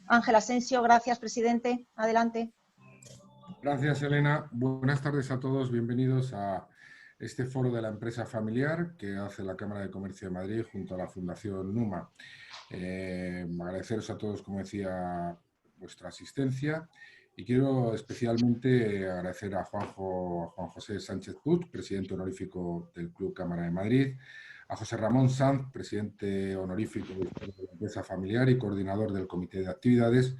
Ángel Asensio. Gracias, presidente. Adelante. Gracias, Elena. Buenas tardes a todos. Bienvenidos a este foro de la empresa familiar que hace la Cámara de Comercio de Madrid junto a la Fundación Numa. Agradeceros a todos, como decía, vuestra asistencia y quiero especialmente agradecer a Juan José Sánchez Puig, presidente honorífico del Club Cámara de Madrid, a José Ramón Sanz, presidente honorífico de la empresa familiar y coordinador del Comité de Actividades,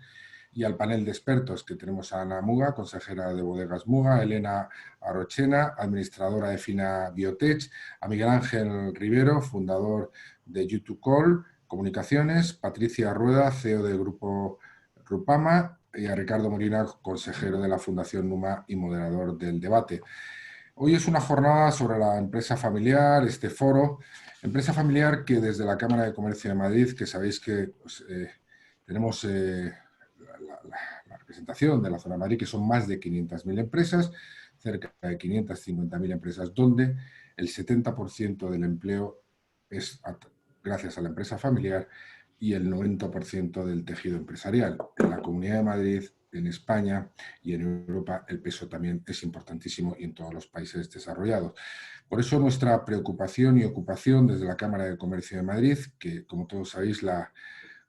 y al panel de expertos que tenemos a Ana Muga, consejera de Bodegas Muga, Elena Arochena, administradora de Fina Biotech, a Miguel Ángel Rivero, fundador de YouTube Call Comunicaciones, Patricia Rueda, CEO del Grupo Rupama, y a Ricardo Molina, consejero de la Fundación Numa y moderador del debate. Hoy es una jornada sobre la empresa familiar, este foro, empresa familiar que desde la Cámara de Comercio de Madrid, que sabéis que pues, tenemos la representación de la zona de Madrid, que son más de 500.000 empresas, cerca de 550.000 empresas, donde el 70% del empleo es gracias a la empresa familiar y el 90% del tejido empresarial. En la Comunidad de Madrid, en España y en Europa el peso también es importantísimo y en todos los países desarrollados. Por eso nuestra preocupación y ocupación desde la Cámara de Comercio de Madrid, que como todos sabéis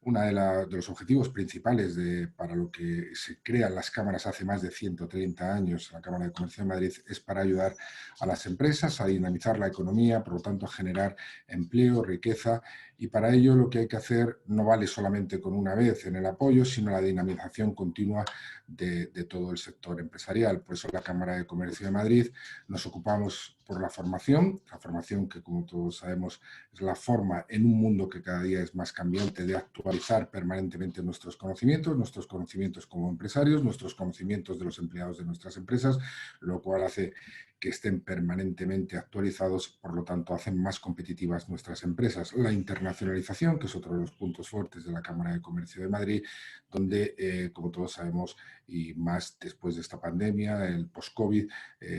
uno de los objetivos principales para lo que se crean las cámaras hace más de 130 años, la Cámara de Comercio de Madrid, es para ayudar a las empresas a dinamizar la economía, por lo tanto a generar empleo, riqueza, y para ello lo que hay que hacer no vale solamente con una vez en el apoyo, sino la dinamización continua de todo el sector empresarial. Por eso la Cámara de Comercio de Madrid nos ocupamos por la formación que como todos sabemos es la forma en un mundo que cada día es más cambiante de actualizar permanentemente nuestros conocimientos como empresarios, nuestros conocimientos de los empleados de nuestras empresas, lo cual hace que estén permanentemente actualizados, por lo tanto hacen más competitivas nuestras empresas. La internacionalización, que es otro de los puntos fuertes de la Cámara de Comercio de Madrid, donde, como todos sabemos, y más después de esta pandemia, el post-COVID,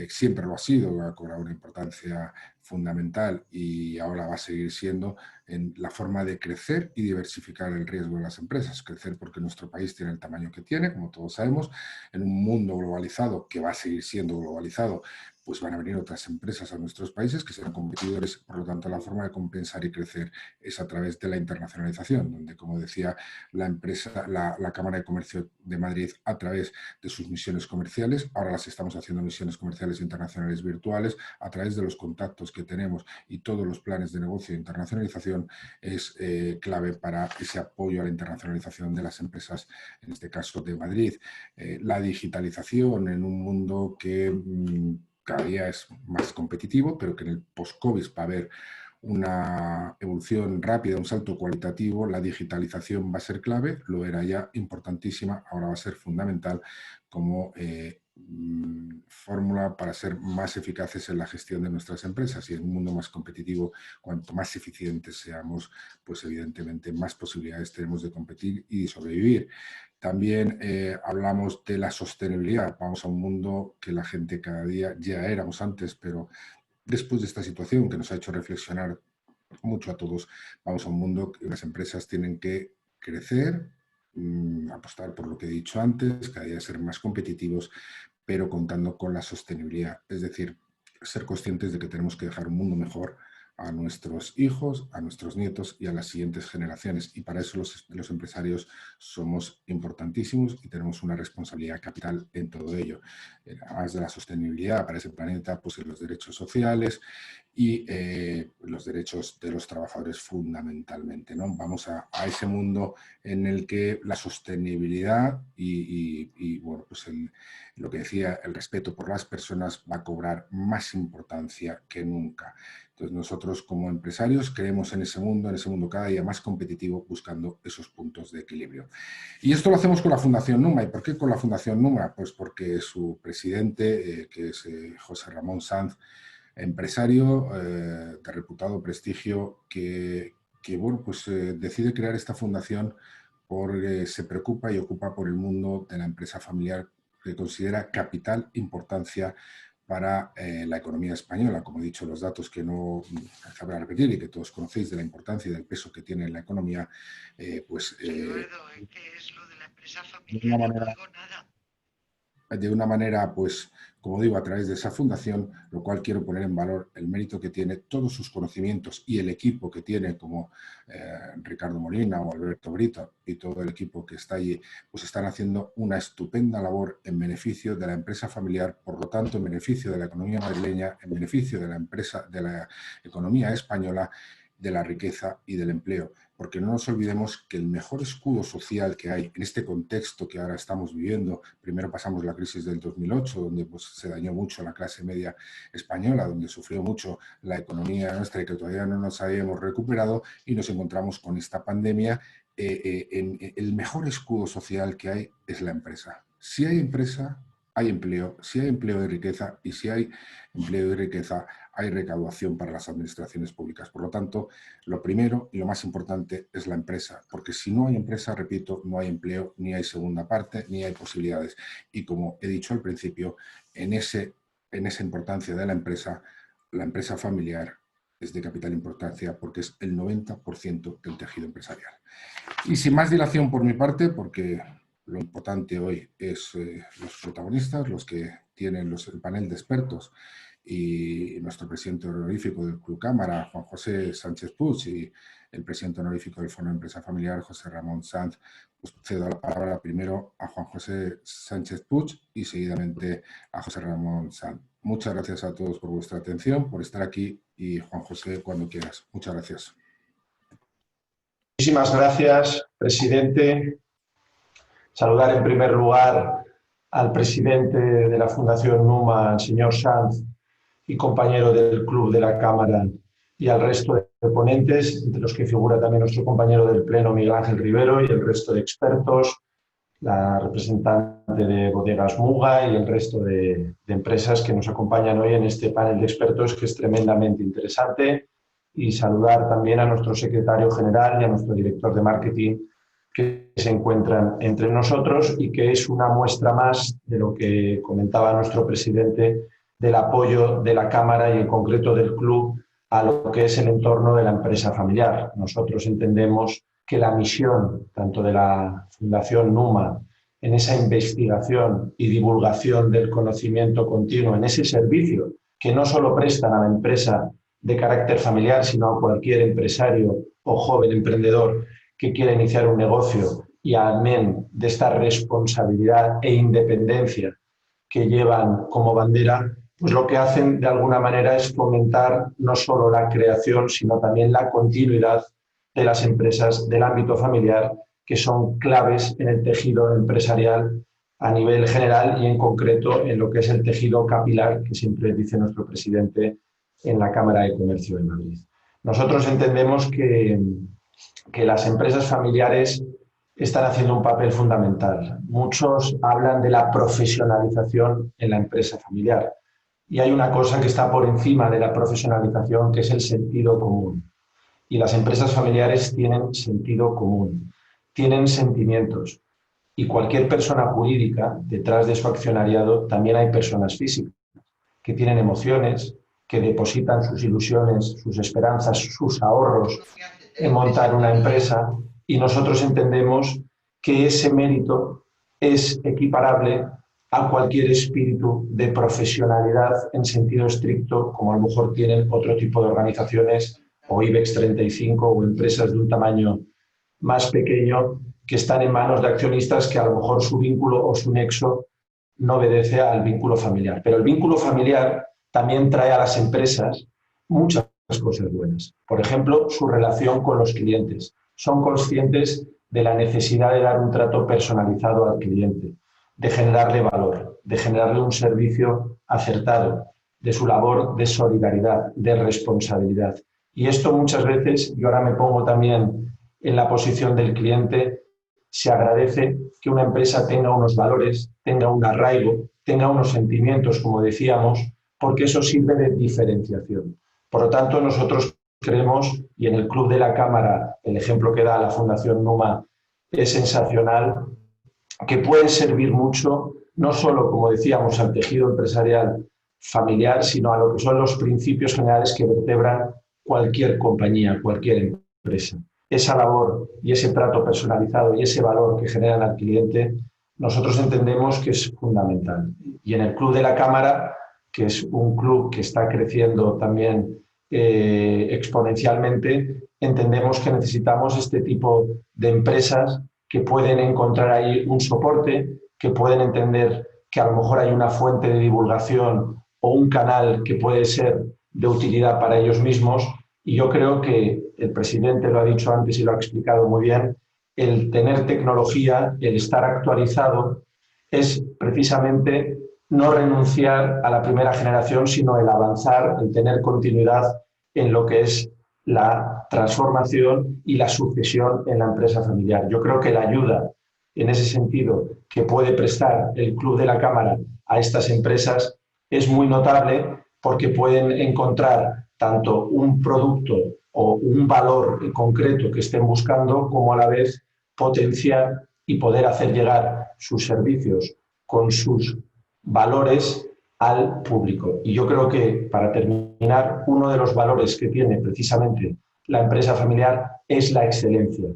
siempre lo ha sido, ha cobrado una importancia fundamental y ahora va a seguir siendo en la forma de crecer y diversificar el riesgo de las empresas. Crecer porque nuestro país tiene el tamaño que tiene, como todos sabemos, en un mundo globalizado que va a seguir siendo globalizado, pues van a venir otras empresas a nuestros países que serán competidores. Por lo tanto, la forma de compensar y crecer es a través de la internacionalización, donde, como decía la Cámara de Comercio de Madrid, a través de sus misiones comerciales, ahora las estamos haciendo misiones comerciales internacionales virtuales, a través de los contactos que tenemos y todos los planes de negocio de internacionalización, es clave para ese apoyo a la internacionalización de las empresas, en este caso de Madrid. La digitalización en un mundo que cada día es más competitivo, pero que en el post-COVID va a haber una evolución rápida, un salto cualitativo. La digitalización va a ser clave, lo era ya importantísima, ahora va a ser fundamental como fórmula para ser más eficaces en la gestión de nuestras empresas, y en un mundo más competitivo, cuanto más eficientes seamos, pues evidentemente más posibilidades tenemos de competir y de sobrevivir. También hablamos de la sostenibilidad. Vamos a un mundo que la gente cada día, ya éramos antes, pero después de esta situación que nos ha hecho reflexionar mucho a todos, vamos a un mundo que las empresas tienen que crecer, apostar por lo que he dicho antes, cada día ser más competitivos, pero contando con la sostenibilidad. Es decir, ser conscientes de que tenemos que dejar un mundo mejor a nuestros hijos, a nuestros nietos y a las siguientes generaciones. Y para eso los empresarios somos importantísimos y tenemos una responsabilidad capital en todo ello. Además de la sostenibilidad para ese planeta, pues los derechos sociales y los derechos de los trabajadores fundamentalmente, ¿no? Vamos a ese mundo en el que la sostenibilidad y bueno, pues lo que decía, el respeto por las personas va a cobrar más importancia que nunca. Entonces nosotros como empresarios creemos en ese mundo cada día más competitivo, buscando esos puntos de equilibrio. Y esto lo hacemos con la Fundación Numa. ¿Y por qué con la Fundación Numa? Pues porque su presidente, que es José Ramón Sanz, empresario de reputado prestigio, que bueno, pues, decide crear esta fundación porque se preocupa y ocupa por el mundo de la empresa familiar, que considera capital importancia para la economía española. Como he dicho, los datos que no sabré repetir y que todos conocéis de la importancia y del peso que tiene en la equenomía, pues de una manera, pues, como digo, a través de esa fundación, lo cual quiero poner en valor el mérito que tiene, todos sus conocimientos y el equipo que tiene, como Ricardo Molina o Alberto Brito y todo el equipo que está allí, pues están haciendo una estupenda labor en beneficio de la empresa familiar, por lo tanto, en beneficio de la economía madrileña, en beneficio de la empresa, de la economía española, de la riqueza y del empleo. Porque no nos olvidemos que el mejor escudo social que hay en este contexto que ahora estamos viviendo, primero pasamos la crisis del 2008, donde pues, se dañó mucho la clase media española, donde sufrió mucho la economía nuestra y que todavía no nos habíamos recuperado, y nos encontramos con esta pandemia. El mejor escudo social que hay es la empresa. Si hay empresa, hay empleo. Si hay empleo, hay riqueza. Y si hay empleo y riqueza, hay recaudación para las administraciones públicas. Por lo tanto, lo primero y lo más importante es la empresa, porque si no hay empresa, repito, no hay empleo, ni hay segunda parte, ni hay posibilidades. Y como he dicho al principio, en esa importancia de la empresa familiar es de capital importancia porque es el 90% del tejido empresarial. Y sin más dilación por mi parte, porque lo importante hoy es los protagonistas, los que tienen el panel de expertos, y nuestro presidente honorífico del Club Cámara, Juan José Sánchez Puig, y el presidente honorífico del Fondo de Empresa Familiar, José Ramón Sanz, pues cedo la palabra primero a Juan José Sánchez Puig y seguidamente a José Ramón Sanz. Muchas gracias a todos por vuestra atención, por estar aquí, y Juan José, cuando quieras. Muchas gracias. Muchísimas gracias, presidente. Saludar en primer lugar al presidente de la Fundación NUMA, al señor Sanz, y compañero del Club de la Cámara, y al resto de ponentes, entre los que figura también nuestro compañero del Pleno, Miguel Ángel Rivero, y el resto de expertos, la representante de Bodegas Muga y el resto de empresas que nos acompañan hoy en este panel de expertos, que es tremendamente interesante. Y saludar también a nuestro secretario general y a nuestro director de marketing, que se encuentran entre nosotros y que es una muestra más de lo que comentaba nuestro presidente, del apoyo de la Cámara y en concreto del Club a lo que es el entorno de la empresa familiar. Nosotros entendemos que la misión tanto de la Fundación NUMA en esa investigación y divulgación del conocimiento continuo, en ese servicio que no solo prestan a la empresa de carácter familiar, sino a cualquier empresario o joven emprendedor que quiera iniciar un negocio, y amén de esta responsabilidad e independencia que llevan como bandera, pues lo que hacen de alguna manera es fomentar no solo la creación, sino también la continuidad de las empresas del ámbito familiar, que son claves en el tejido empresarial a nivel general y en concreto en lo que es el tejido capilar, que siempre dice nuestro presidente en la Cámara de Comercio de Madrid. Nosotros entendemos que las empresas familiares están haciendo un papel fundamental. Muchos hablan de la profesionalización en la empresa familiar. Y hay una cosa que está por encima de la profesionalización, que es el sentido común. Y las empresas familiares tienen sentido común, tienen sentimientos. Y cualquier persona jurídica, detrás de su accionariado, también hay personas físicas que tienen emociones, que depositan sus ilusiones, sus esperanzas, sus ahorros en montar una empresa, y nosotros entendemos que ese mérito es equiparable a cualquier espíritu de profesionalidad en sentido estricto, como a lo mejor tienen otro tipo de organizaciones o IBEX 35 o empresas de un tamaño más pequeño que están en manos de accionistas que a lo mejor su vínculo o su nexo no obedece al vínculo familiar. Pero el vínculo familiar también trae a las empresas muchas cosas buenas. Por ejemplo, su relación con los clientes. Son conscientes de la necesidad de dar un trato personalizado al cliente, de generarle valor, de generarle un servicio acertado, de su labor de solidaridad, de responsabilidad. Y esto muchas veces, yo ahora me pongo también en la posición del cliente, se agradece que una empresa tenga unos valores, tenga un arraigo, tenga unos sentimientos, como decíamos, porque eso sirve de diferenciación. Por lo tanto, nosotros creemos, y en el Club de la Cámara, el ejemplo que da la Fundación NUMA es sensacional, que puede servir mucho, no solo, como decíamos, al tejido empresarial familiar, sino a lo que son los principios generales que vertebran cualquier compañía, cualquier empresa. esa labor y ese trato personalizado y ese valor que generan al cliente, nosotros entendemos que es fundamental. Y en el Club de la Cámara, que es un club que está creciendo también exponencialmente, entendemos que necesitamos este tipo de empresas que pueden encontrar ahí un soporte, que pueden entender que a lo mejor hay una fuente de divulgación o un canal que puede ser de utilidad para ellos mismos. Y yo creo que el presidente lo ha dicho antes y lo ha explicado muy bien, el tener tecnología, el estar actualizado, es precisamente no renunciar a la primera generación, sino el avanzar, el tener continuidad en lo que es la transformación y la sucesión en la empresa familiar. Yo creo que la ayuda en ese sentido que puede prestar el Club de la Cámara a estas empresas es muy notable, porque pueden encontrar tanto un producto o un valor concreto que estén buscando, como a la vez potenciar y poder hacer llegar sus servicios con sus valores al público. Y yo creo que, para terminar, uno de los valores que tiene precisamente la empresa familiar es la excelencia,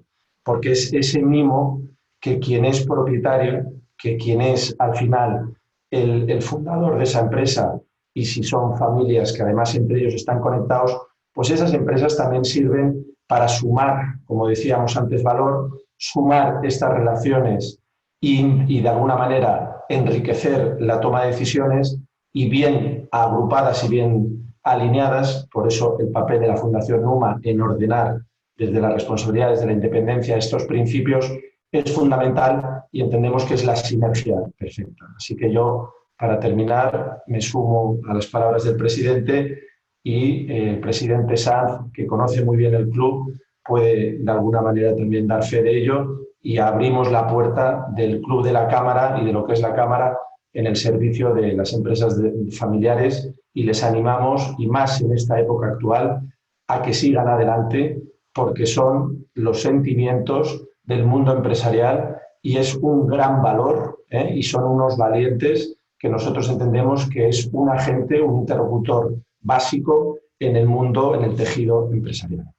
porque es ese mimo que quien es propietario, que quien es al final el fundador de esa empresa, y si son familias que además entre ellos están conectados, pues esas empresas también sirven para sumar, como decíamos antes, valor, sumar estas relaciones y de alguna manera enriquecer la toma de decisiones, y bien agrupadas y bien alineadas. Por eso el papel de la Fundación Numa en ordenar desde las responsabilidades de la independencia estos principios es fundamental, y entendemos que es la sinergia perfecta. Así que yo, para terminar, me sumo a las palabras del presidente, y el presidente Sanz, que conoce muy bien el club, puede de alguna manera también dar fe de ello, y abrimos la puerta del Club de la Cámara y de lo que es la Cámara en el servicio de las empresas familiares, y les animamos, y más en esta época actual, a que sigan adelante, porque son los sentimientos del mundo empresarial y es un gran valor, y son unos valientes que nosotros entendemos que es un agente, un interlocutor básico en el mundo, en el tejido empresarial.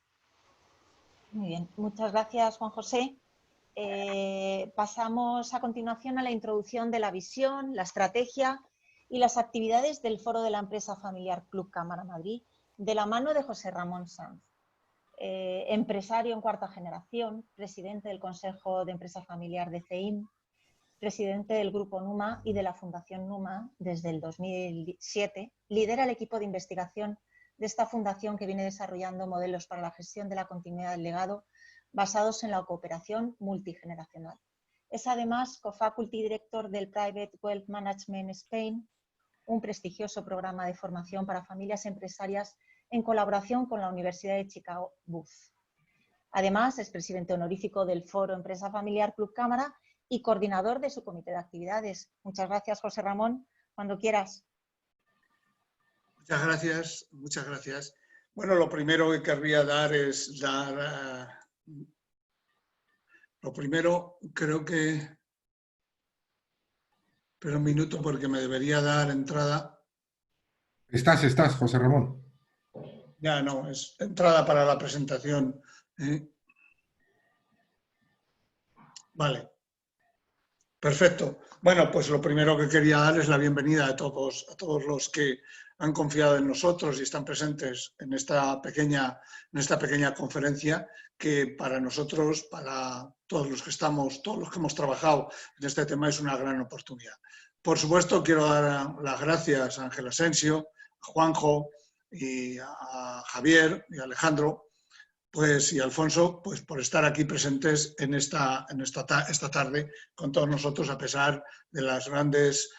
Muy bien, muchas gracias, Juan José. Pasamos a continuación a la introducción de la visión, la estrategia y las actividades del Foro de la Empresa Familiar Club Cámara Madrid, de la mano de José Ramón Sanz, empresario en cuarta generación, presidente del Consejo de Empresa Familiar de CEIM, presidente del Grupo Numa y de la Fundación Numa desde el 2007, lidera el equipo de investigación de esta fundación, que viene desarrollando modelos para la gestión de la continuidad del legado basados en la cooperación multigeneracional. Es además co-faculty director del Private Wealth Management Spain, un prestigioso programa de formación para familias empresarias en colaboración con la Universidad de Chicago Booth. Además, es presidente honorífico del Foro Empresa Familiar Club Cámara y coordinador de su comité de actividades. Muchas gracias, José Ramón. Cuando quieras. Muchas gracias, muchas gracias. Bueno, lo primero que querría dar es dar... lo primero, creo que... Espera un minuto porque me debería dar entrada. Estás, José Ramón. Ya no, es entrada para la presentación. Vale. Perfecto. Bueno, pues lo primero que quería dar es la bienvenida a todos los que han confiado en nosotros y están presentes en esta pequeña conferencia, que para nosotros, para todos los que hemos trabajado en este tema, es una gran oportunidad. Por supuesto, quiero dar las gracias a Ángel Asensio, a Juanjo y a Javier y a Alejandro, y Alfonso, pues por estar aquí presentes en esta tarde con todos nosotros, a pesar de las grandes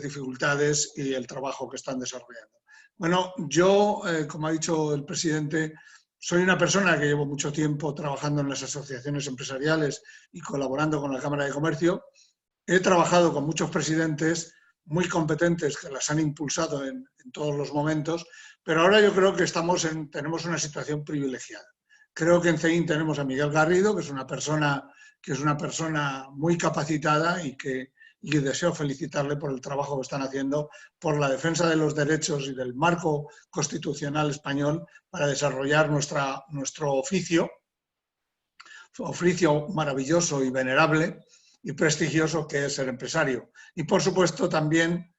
dificultades y el trabajo que están desarrollando. Bueno, yo, como ha dicho el presidente, soy una persona que llevo mucho tiempo trabajando en las asociaciones empresariales y colaborando con la Cámara de Comercio. He trabajado con muchos presidentes muy competentes que las han impulsado en todos los momentos, pero ahora yo creo que tenemos una situación privilegiada. Creo que en CEIM tenemos a Miguel Garrido, que es una persona muy capacitada y deseo felicitarle por el trabajo que están haciendo por la defensa de los derechos y del marco constitucional español para desarrollar nuestro oficio oficio maravilloso y venerable y prestigioso que es ser empresario. Y por supuesto también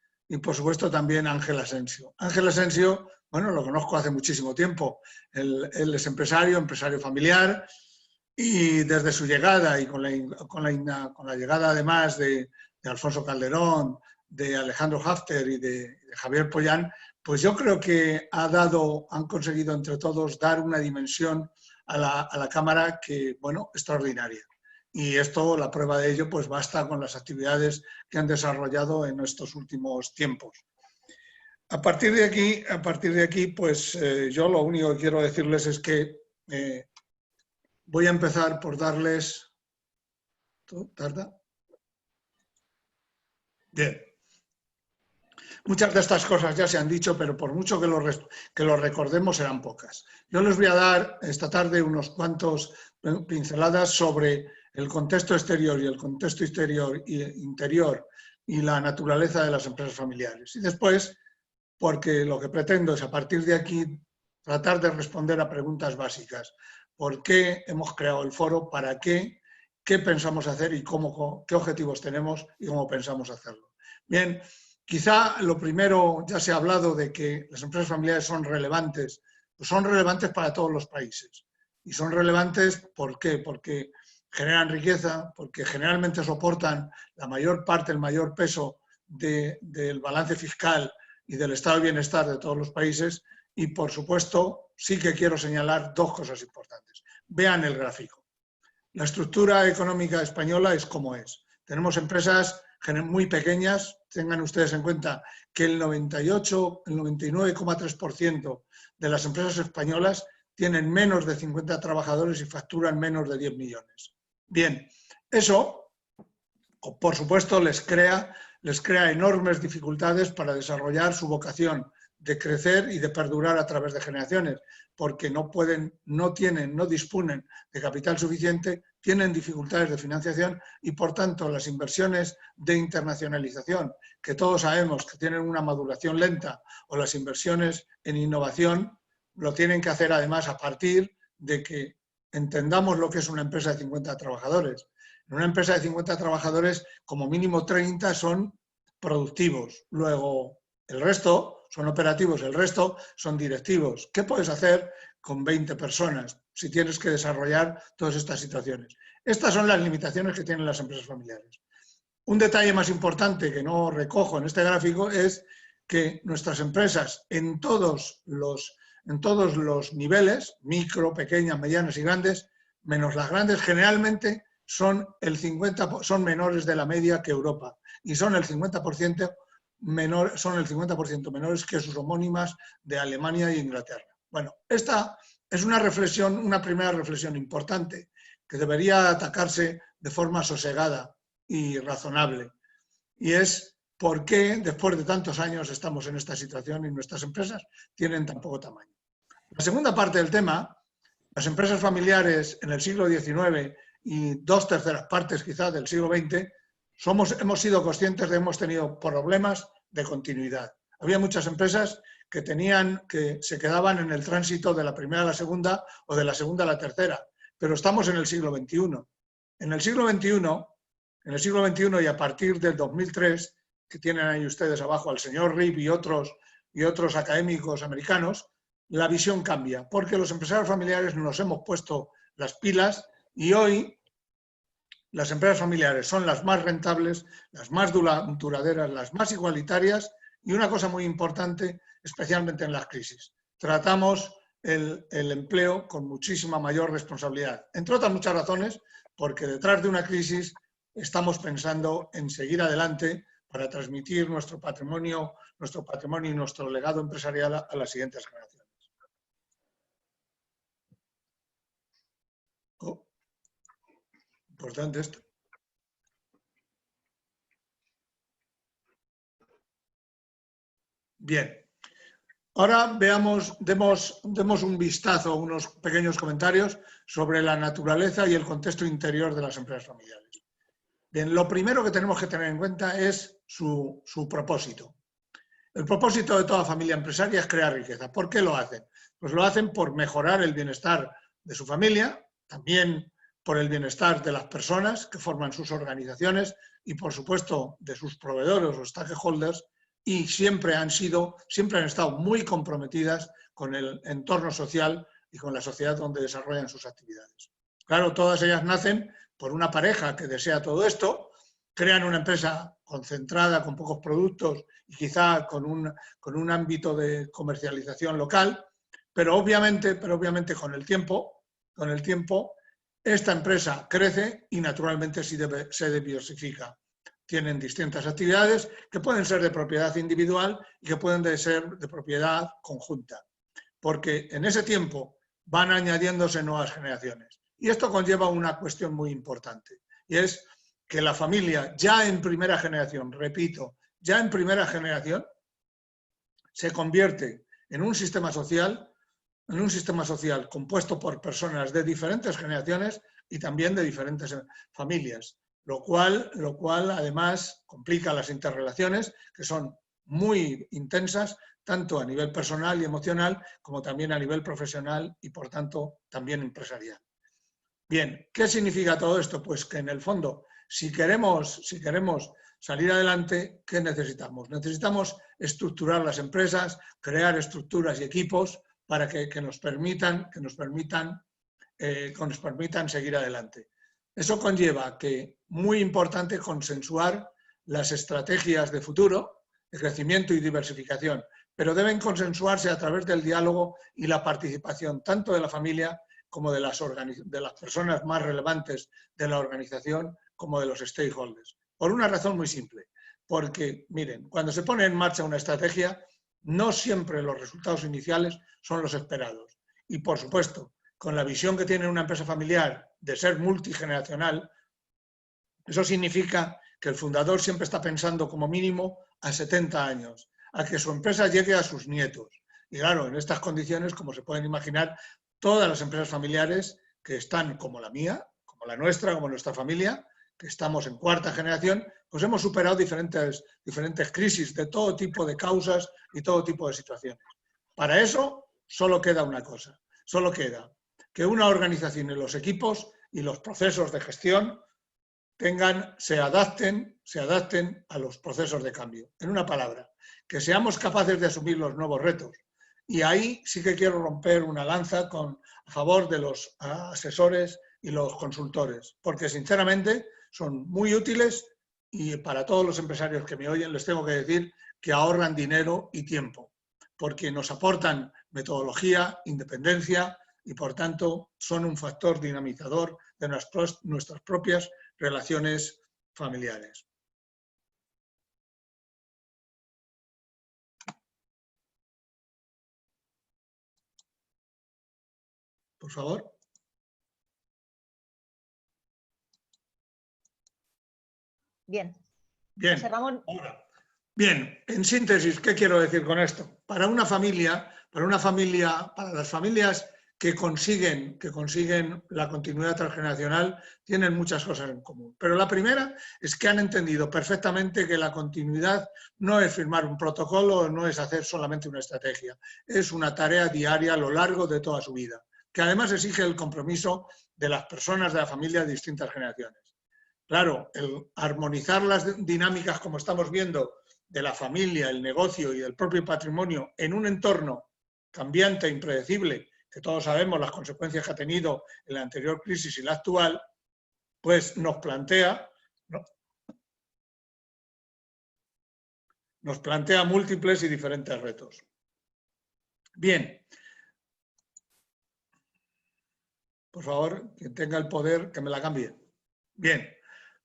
Ángel Asensio. Ángel Asensio, bueno, lo conozco hace muchísimo tiempo. Él es empresario familiar, y desde su llegada y con la llegada además de Alfonso Calderón, de Alejandro Hafter y de Javier Pollán, pues yo creo que han conseguido entre todos dar una dimensión a la Cámara que, bueno, extraordinaria. Y esto, la prueba de ello, pues basta con las actividades que han desarrollado en estos últimos tiempos. A partir de aquí, pues yo lo único que quiero decirles es que voy a empezar por darles... ¿Tarda? Bien. Muchas de estas cosas ya se han dicho, pero por mucho que lo recordemos serán pocas. Yo les voy a dar esta tarde unos cuantos pinceladas sobre el contexto exterior y el contexto interior y la naturaleza de las empresas familiares. Y después, porque lo que pretendo es a partir de aquí tratar de responder a preguntas básicas. ¿Por qué hemos creado el foro? ¿Para qué? ¿Qué pensamos hacer y qué objetivos tenemos y cómo pensamos hacerlo? Bien, quizá lo primero, ya se ha hablado de que las empresas familiares son relevantes. Pues son relevantes para todos los países. Y son relevantes, ¿por qué? Porque generan riqueza, porque generalmente soportan la mayor parte, el mayor peso del balance fiscal y del estado de bienestar de todos los países. Y, por supuesto, sí que quiero señalar dos cosas importantes. Vean el gráfico. La estructura económica española es como es. Tenemos empresas muy pequeñas. Tengan ustedes en cuenta que el 99,3% de las empresas españolas tienen menos de 50 trabajadores y facturan menos de 10 millones. Bien, eso, por supuesto, les crea enormes dificultades para desarrollar su vocación de crecer y de perdurar a través de generaciones, porque no disponen de capital suficiente, tienen dificultades de financiación y, por tanto, las inversiones de internacionalización, que todos sabemos que tienen una maduración lenta, o las inversiones en innovación, lo tienen que hacer además a partir de que entendamos lo que es una empresa de 50 trabajadores. En una empresa de 50 trabajadores, como mínimo 30 son productivos. Luego, el resto son operativos, el resto son directivos. ¿Qué puedes hacer con 20 personas si tienes que desarrollar todas estas situaciones? Estas son las limitaciones que tienen las empresas familiares. Un detalle más importante que no recojo en este gráfico es que nuestras empresas en todos los niveles, micro, pequeñas, medianas y grandes, menos las grandes, generalmente son menores de la media que Europa y son el 50% menores que sus homónimas de Alemania e Inglaterra. Bueno, esta es una primera reflexión importante que debería atacarse de forma sosegada y razonable, y es por qué después de tantos años estamos en esta situación y nuestras empresas tienen tan poco tamaño. La segunda parte del tema, las empresas familiares en el siglo XIX y 2/3 partes quizás del siglo XX, hemos sido conscientes de que hemos tenido problemas de continuidad. Había muchas empresas que se quedaban en el tránsito de la primera a la segunda o de la segunda a la tercera, pero estamos en el siglo XXI. En el siglo XXI y a partir del 2003, que tienen ahí ustedes abajo al señor Rib y otros académicos americanos, la visión cambia, porque los empresarios familiares nos hemos puesto las pilas y hoy las empresas familiares son las más rentables, las más duraderas, las más igualitarias y una cosa muy importante, especialmente en las crisis. Tratamos el empleo con muchísima mayor responsabilidad, entre otras muchas razones, porque detrás de una crisis estamos pensando en seguir adelante para transmitir nuestro patrimonio y nuestro legado empresarial a las siguientes generaciones. Importante esto. Bien. Ahora demos un vistazo, unos pequeños comentarios sobre la naturaleza y el contexto interior de las empresas familiares. Bien, lo primero que tenemos que tener en cuenta es su propósito. El propósito de toda familia empresaria es crear riqueza. ¿Por qué lo hacen? Pues lo hacen por mejorar el bienestar de su familia, también por el bienestar de las personas que forman sus organizaciones y, por supuesto, de sus proveedores o stakeholders, y siempre han estado muy comprometidas con el entorno social y con la sociedad donde desarrollan sus actividades. Claro, todas ellas nacen por una pareja que desea todo esto, crean una empresa concentrada con pocos productos y quizá con un ámbito de comercialización local, pero obviamente con el tiempo esta empresa crece y naturalmente se diversifica. Tienen distintas actividades que pueden ser de propiedad individual y que pueden ser de propiedad conjunta, porque en ese tiempo van añadiéndose nuevas generaciones. Y esto conlleva una cuestión muy importante, y es que la familia ya en primera generación, repito, ya en primera generación, se convierte en un sistema social compuesto por personas de diferentes generaciones y también de diferentes familias, lo cual además complica las interrelaciones, que son muy intensas, tanto a nivel personal y emocional, como también a nivel profesional y, por tanto, también empresarial. Bien, ¿qué significa todo esto? Pues que en el fondo, si queremos salir adelante, ¿qué necesitamos? Necesitamos estructurar las empresas, crear estructuras y equipos para que nos permitan seguir adelante. Eso conlleva que, muy importante, consensuar las estrategias de futuro, de crecimiento y diversificación, pero deben consensuarse a través del diálogo y la participación tanto de la familia como de las personas más relevantes de la organización, como de los stakeholders. Por una razón muy simple, porque, miren, cuando se pone en marcha una estrategia, no siempre los resultados iniciales son los esperados. Y, por supuesto, con la visión que tiene una empresa familiar de ser multigeneracional, eso significa que el fundador siempre está pensando como mínimo a 70 años, a que su empresa llegue a sus nietos. Y claro, en estas condiciones, como se pueden imaginar, todas las empresas familiares que están como la mía, como la nuestra, como nuestra familia, que estamos en cuarta generación, pues hemos superado diferentes crisis de todo tipo de causas y todo tipo de situaciones. Para eso solo queda una cosa, solo queda que una organización y los equipos y los procesos de gestión se adapten a los procesos de cambio. En una palabra, que seamos capaces de asumir los nuevos retos. Y ahí sí que quiero romper una lanza a favor de los asesores y los consultores, porque sinceramente son muy útiles y para todos los empresarios que me oyen les tengo que decir que ahorran dinero y tiempo, porque nos aportan metodología, independencia y por tanto son un factor dinamizador de nuestras propias relaciones familiares. Por favor. Bien. Bien. José Ramón. Bien, en síntesis, ¿qué quiero decir con esto? Para las familias que consiguen la continuidad transgeneracional, tienen muchas cosas en común. Pero la primera es que han entendido perfectamente que la continuidad no es firmar un protocolo, no es hacer solamente una estrategia, es una tarea diaria a lo largo de toda su vida, que además exige el compromiso de las personas de la familia de distintas generaciones. Claro, el armonizar las dinámicas, como estamos viendo, de la familia, el negocio y el propio patrimonio en un entorno cambiante e impredecible, que todos sabemos las consecuencias que ha tenido en la anterior crisis y la actual, pues nos plantea múltiples y diferentes retos. Bien. Por favor, quien tenga el poder, que me la cambie. Bien.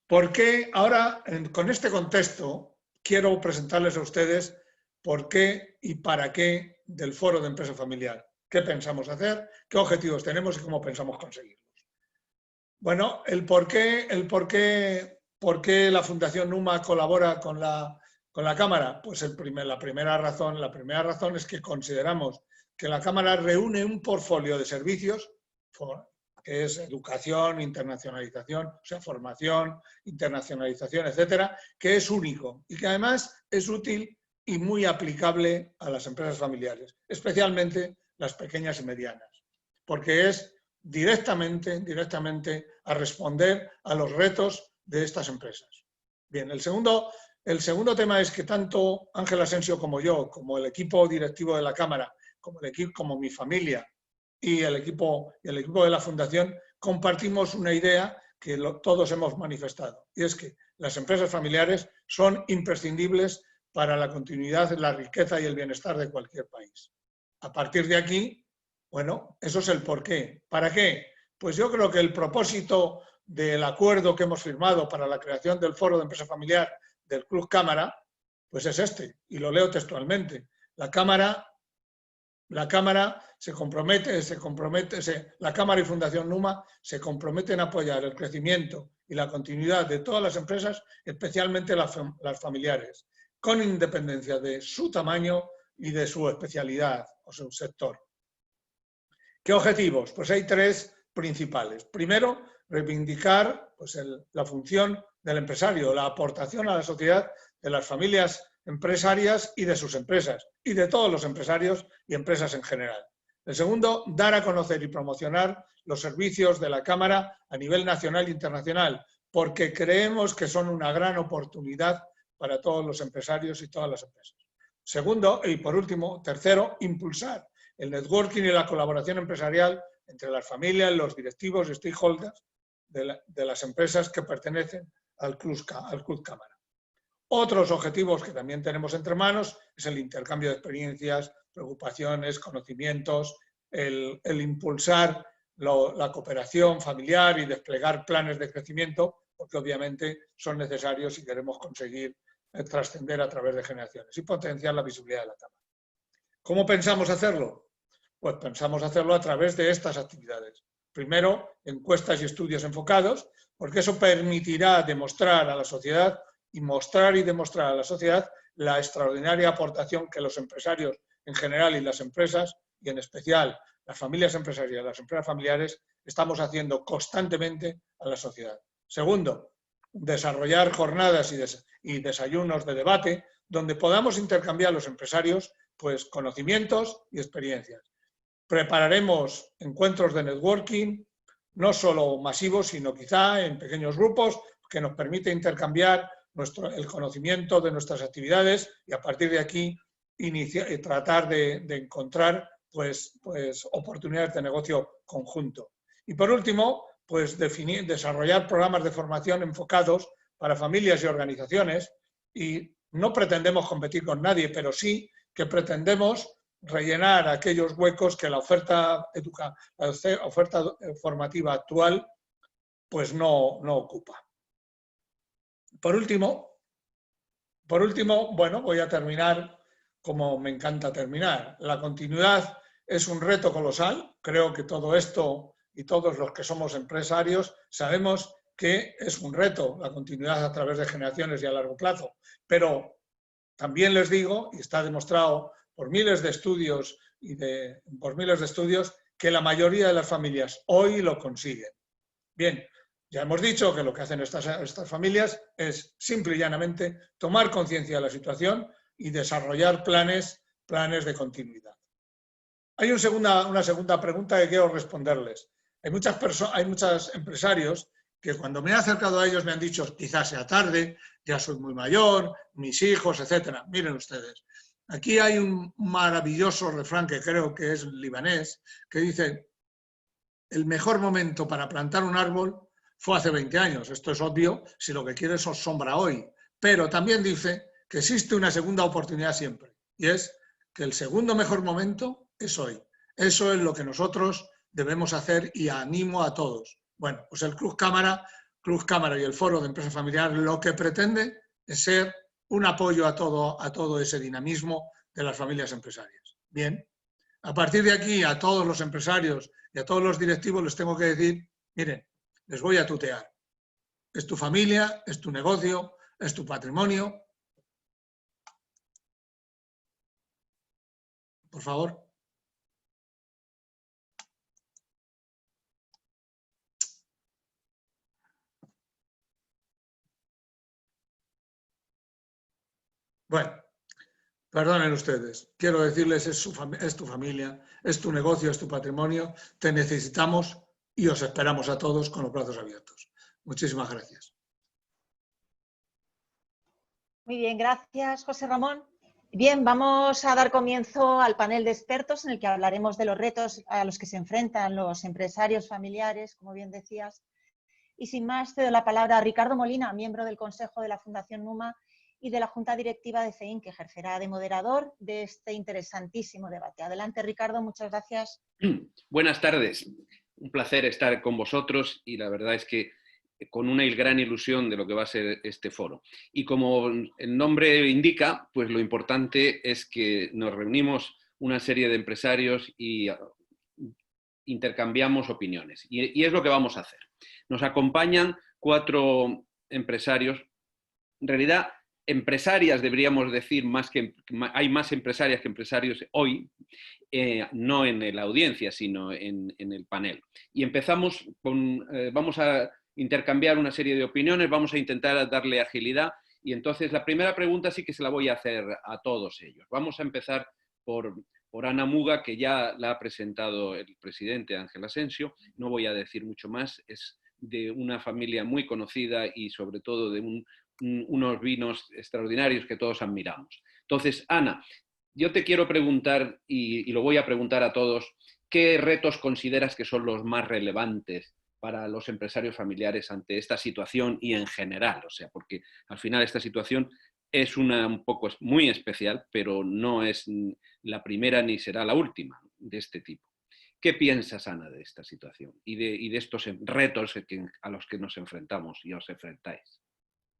¿Por qué ahora, con este contexto, quiero presentarles a ustedes por qué y para qué del Foro de Empresa Familiar? ¿Qué pensamos hacer? ¿Qué objetivos tenemos y cómo pensamos conseguirlos? Bueno, el por qué la Fundación NUMA colabora con la Cámara. Pues la primera razón es que consideramos que la Cámara reúne un portfolio de servicios, que es educación, internacionalización, o sea, formación, internacionalización, etcétera, que es único y que además es útil y muy aplicable a las empresas familiares, especialmente las pequeñas y medianas, porque es directamente a responder a los retos de estas empresas. Bien, el segundo tema es que tanto Ángel Asensio como yo, como el equipo directivo de la Cámara, como mi familia y el equipo de la Fundación, compartimos una idea que todos hemos manifestado, y es que las empresas familiares son imprescindibles para la continuidad, la riqueza y el bienestar de cualquier país. A partir de aquí, bueno, eso es el porqué. ¿Para qué? Pues yo creo que el propósito del acuerdo que hemos firmado para la creación del Foro de Empresa Familiar del Club Cámara, pues es este, y lo leo textualmente. La Cámara se compromete, la Cámara y Fundación Numa se comprometen a apoyar el crecimiento y la continuidad de todas las empresas, especialmente las familiares, con independencia de su tamaño y de su especialidad o su sector. ¿Qué objetivos? Pues hay 3 principales. Primero, reivindicar pues, la función del empresario, la aportación a la sociedad de las familias empresarias y de sus empresas, y de todos los empresarios y empresas en general. El segundo, dar a conocer y promocionar los servicios de la Cámara a nivel nacional e internacional, porque creemos que son una gran oportunidad para todos los empresarios y todas las empresas. Segundo, y por último, tercero, impulsar el networking y la colaboración empresarial entre las familias, los directivos y stakeholders de las empresas que pertenecen al Club Cámara. Otros objetivos que también tenemos entre manos es el intercambio de experiencias, preocupaciones, conocimientos, el impulsar la cooperación familiar y desplegar planes de crecimiento, porque obviamente son necesarios si queremos conseguir trascender a través de generaciones y potenciar la visibilidad de la Cámara. ¿Cómo pensamos hacerlo? Pues pensamos hacerlo a través de estas actividades. Primero, encuestas y estudios enfocados, porque eso permitirá demostrar a la sociedad y mostrar y demostrar a la sociedad la extraordinaria aportación que los empresarios en general y las empresas, y en especial las familias empresariales, las empresas familiares, estamos haciendo constantemente a la sociedad. Segundo, desarrollar jornadas y desayunos de debate donde podamos intercambiar los empresarios pues, conocimientos y experiencias. Prepararemos encuentros de networking, no solo masivos, sino quizá en pequeños grupos, que nos permite intercambiar el conocimiento de nuestras actividades y a partir de aquí tratar de encontrar pues, oportunidades de negocio conjunto. Y por último, pues desarrollar programas de formación enfocados para familias y organizaciones, y no pretendemos competir con nadie, pero sí que pretendemos rellenar aquellos huecos que la oferta formativa actual pues no ocupa. Por último, bueno, voy a terminar como me encanta terminar. La continuidad es un reto colosal. Creo que todo esto y todos los que somos empresarios sabemos que es un reto la continuidad a través de generaciones y a largo plazo. Pero también les digo, y está demostrado por miles de estudios que la mayoría de las familias hoy lo consiguen. Bien, ya hemos dicho que lo que hacen estas familias es simple y llanamente tomar conciencia de la situación y desarrollar planes de continuidad. Hay una segunda pregunta que quiero responderles. Hay muchos empresarios que cuando me he acercado a ellos me han dicho quizás sea tarde, ya soy muy mayor, mis hijos, etc. Miren ustedes, aquí hay un maravilloso refrán que creo que es libanés, que dice: el mejor momento para plantar un árbol fue hace 20 años. Esto es obvio si lo que quieres es sombra hoy. Pero también dice que existe una segunda oportunidad siempre. Y es que el segundo mejor momento es hoy. Eso es lo que nosotros debemos hacer y animo a todos. Bueno, pues el Club Cámara y el Foro de Empresa Familiar lo que pretende es ser un apoyo a todo ese dinamismo de las familias empresarias. Bien, a partir de aquí a todos los empresarios y a todos los directivos les tengo que decir, miren, les voy a tutear. Es tu familia, es tu negocio, es tu patrimonio. Por favor. Bueno, perdonen ustedes. Quiero decirles, es tu familia, es tu negocio, es tu patrimonio. Te necesitamos y os esperamos a todos con los brazos abiertos. Muchísimas gracias. Muy bien, gracias, José Ramón. Bien, vamos a dar comienzo al panel de expertos en el que hablaremos de los retos a los que se enfrentan los empresarios familiares, como bien decías. Y sin más, cedo la palabra a Ricardo Molina, miembro del Consejo de la Fundación NUMA y de la Junta Directiva de CEIN, que ejercerá de moderador de este interesantísimo debate. Adelante, Ricardo, muchas gracias. Buenas tardes. Un placer estar con vosotros y la verdad es que con una gran ilusión de lo que va a ser este foro. Y como el nombre indica, pues lo importante es que nos reunimos una serie de empresarios y intercambiamos opiniones. Y es lo que vamos a hacer. Nos acompañan 4 empresarios, en realidad empresarias deberíamos decir, hay más empresarias que empresarios hoy, no en la audiencia, sino en el panel. Y empezamos con, vamos a intercambiar una serie de opiniones, vamos a intentar darle agilidad y entonces la primera pregunta sí que se la voy a hacer a todos ellos. Vamos a empezar por Ana Muga, que ya la ha presentado el presidente Ángel Asensio, no voy a decir mucho más, es de una familia muy conocida y sobre todo de unos vinos extraordinarios que todos admiramos. Entonces, Ana, yo te quiero preguntar, y lo voy a preguntar a todos, ¿qué retos consideras que son los más relevantes para los empresarios familiares ante esta situación y en general? O sea, porque al final esta situación es un poco muy especial, pero no es la primera ni será la última de este tipo. ¿Qué piensas, Ana, de esta situación y de estos retos a los que nos enfrentamos y os enfrentáis?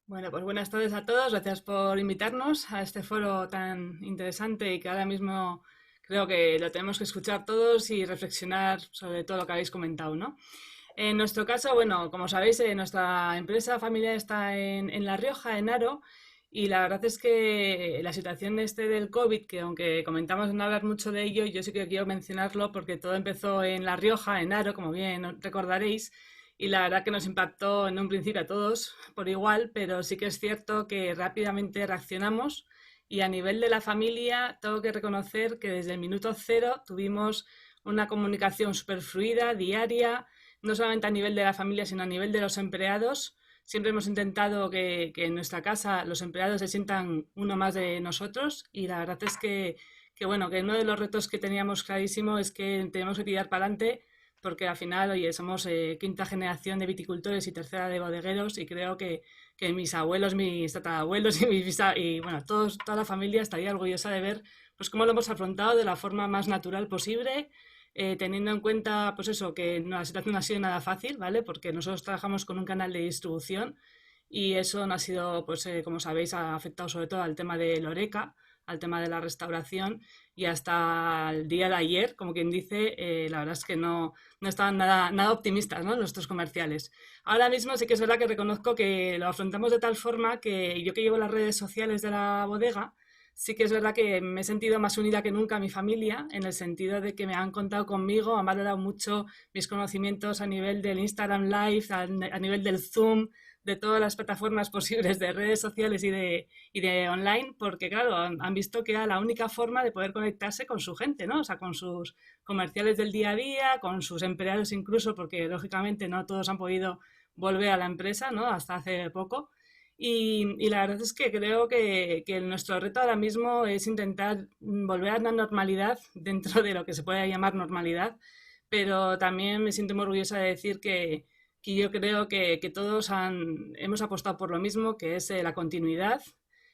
Bueno, pues buenas tardes a todos. Gracias por invitarnos a este foro tan interesante y que ahora mismo creo que lo tenemos que escuchar todos y reflexionar sobre todo lo que habéis comentado, ¿no? En nuestro caso, bueno, como sabéis, nuestra empresa familiar está en La Rioja, en Haro, y la verdad es que la situación del COVID, que aunque comentamos no hablar mucho de ello, yo sí que quiero mencionarlo porque todo empezó en La Rioja, en Haro, como bien recordaréis, y la verdad que nos impactó en un principio a todos por igual, pero sí que es cierto que rápidamente reaccionamos y a nivel de la familia tengo que reconocer que desde el minuto 0 tuvimos una comunicación súper fluida, diaria, no solamente a nivel de la familia, sino a nivel de los empleados. Siempre hemos intentado que en nuestra casa los empleados se sientan uno más de nosotros y la verdad es bueno, que uno de los retos que teníamos clarísimo es que tenemos que tirar para adelante porque al final, oye, somos 5ª generación de viticultores y 3ª de bodegueros y creo que mis abuelos, mis tatarabuelos y bueno, toda la familia estaría orgullosa de ver pues cómo lo hemos afrontado de la forma más natural posible, teniendo en cuenta pues eso, que la situación no ha sido nada fácil, ¿vale? Porque nosotros trabajamos con un canal de distribución y eso no ha sido, pues como sabéis, ha afectado sobre todo al tema de Horeca, al tema de la restauración y hasta el día de ayer, como quien dice, la verdad es que no estaban nada optimistas, ¿no?, nuestros comerciales. Ahora mismo sí que es verdad que reconozco que lo afrontamos de tal forma que yo que llevo las redes sociales de la bodega, sí que es verdad que me he sentido más unida que nunca a mi familia, en el sentido de que me han contado conmigo, han valorado mucho mis conocimientos a nivel del Instagram Live, a nivel del Zoom, de todas las plataformas posibles de redes sociales y de online, porque claro, han visto que era la única forma de poder conectarse con su gente, ¿no? O sea, con sus comerciales del día a día, con sus empleados incluso, porque lógicamente no todos han podido volver a la empresa, ¿no?, hasta hace poco. Y la verdad es que creo que nuestro reto ahora mismo es intentar volver a la normalidad dentro de lo que se puede llamar normalidad, pero también me siento muy orgullosa de decir que yo creo que todos hemos apostado por lo mismo, que es la continuidad,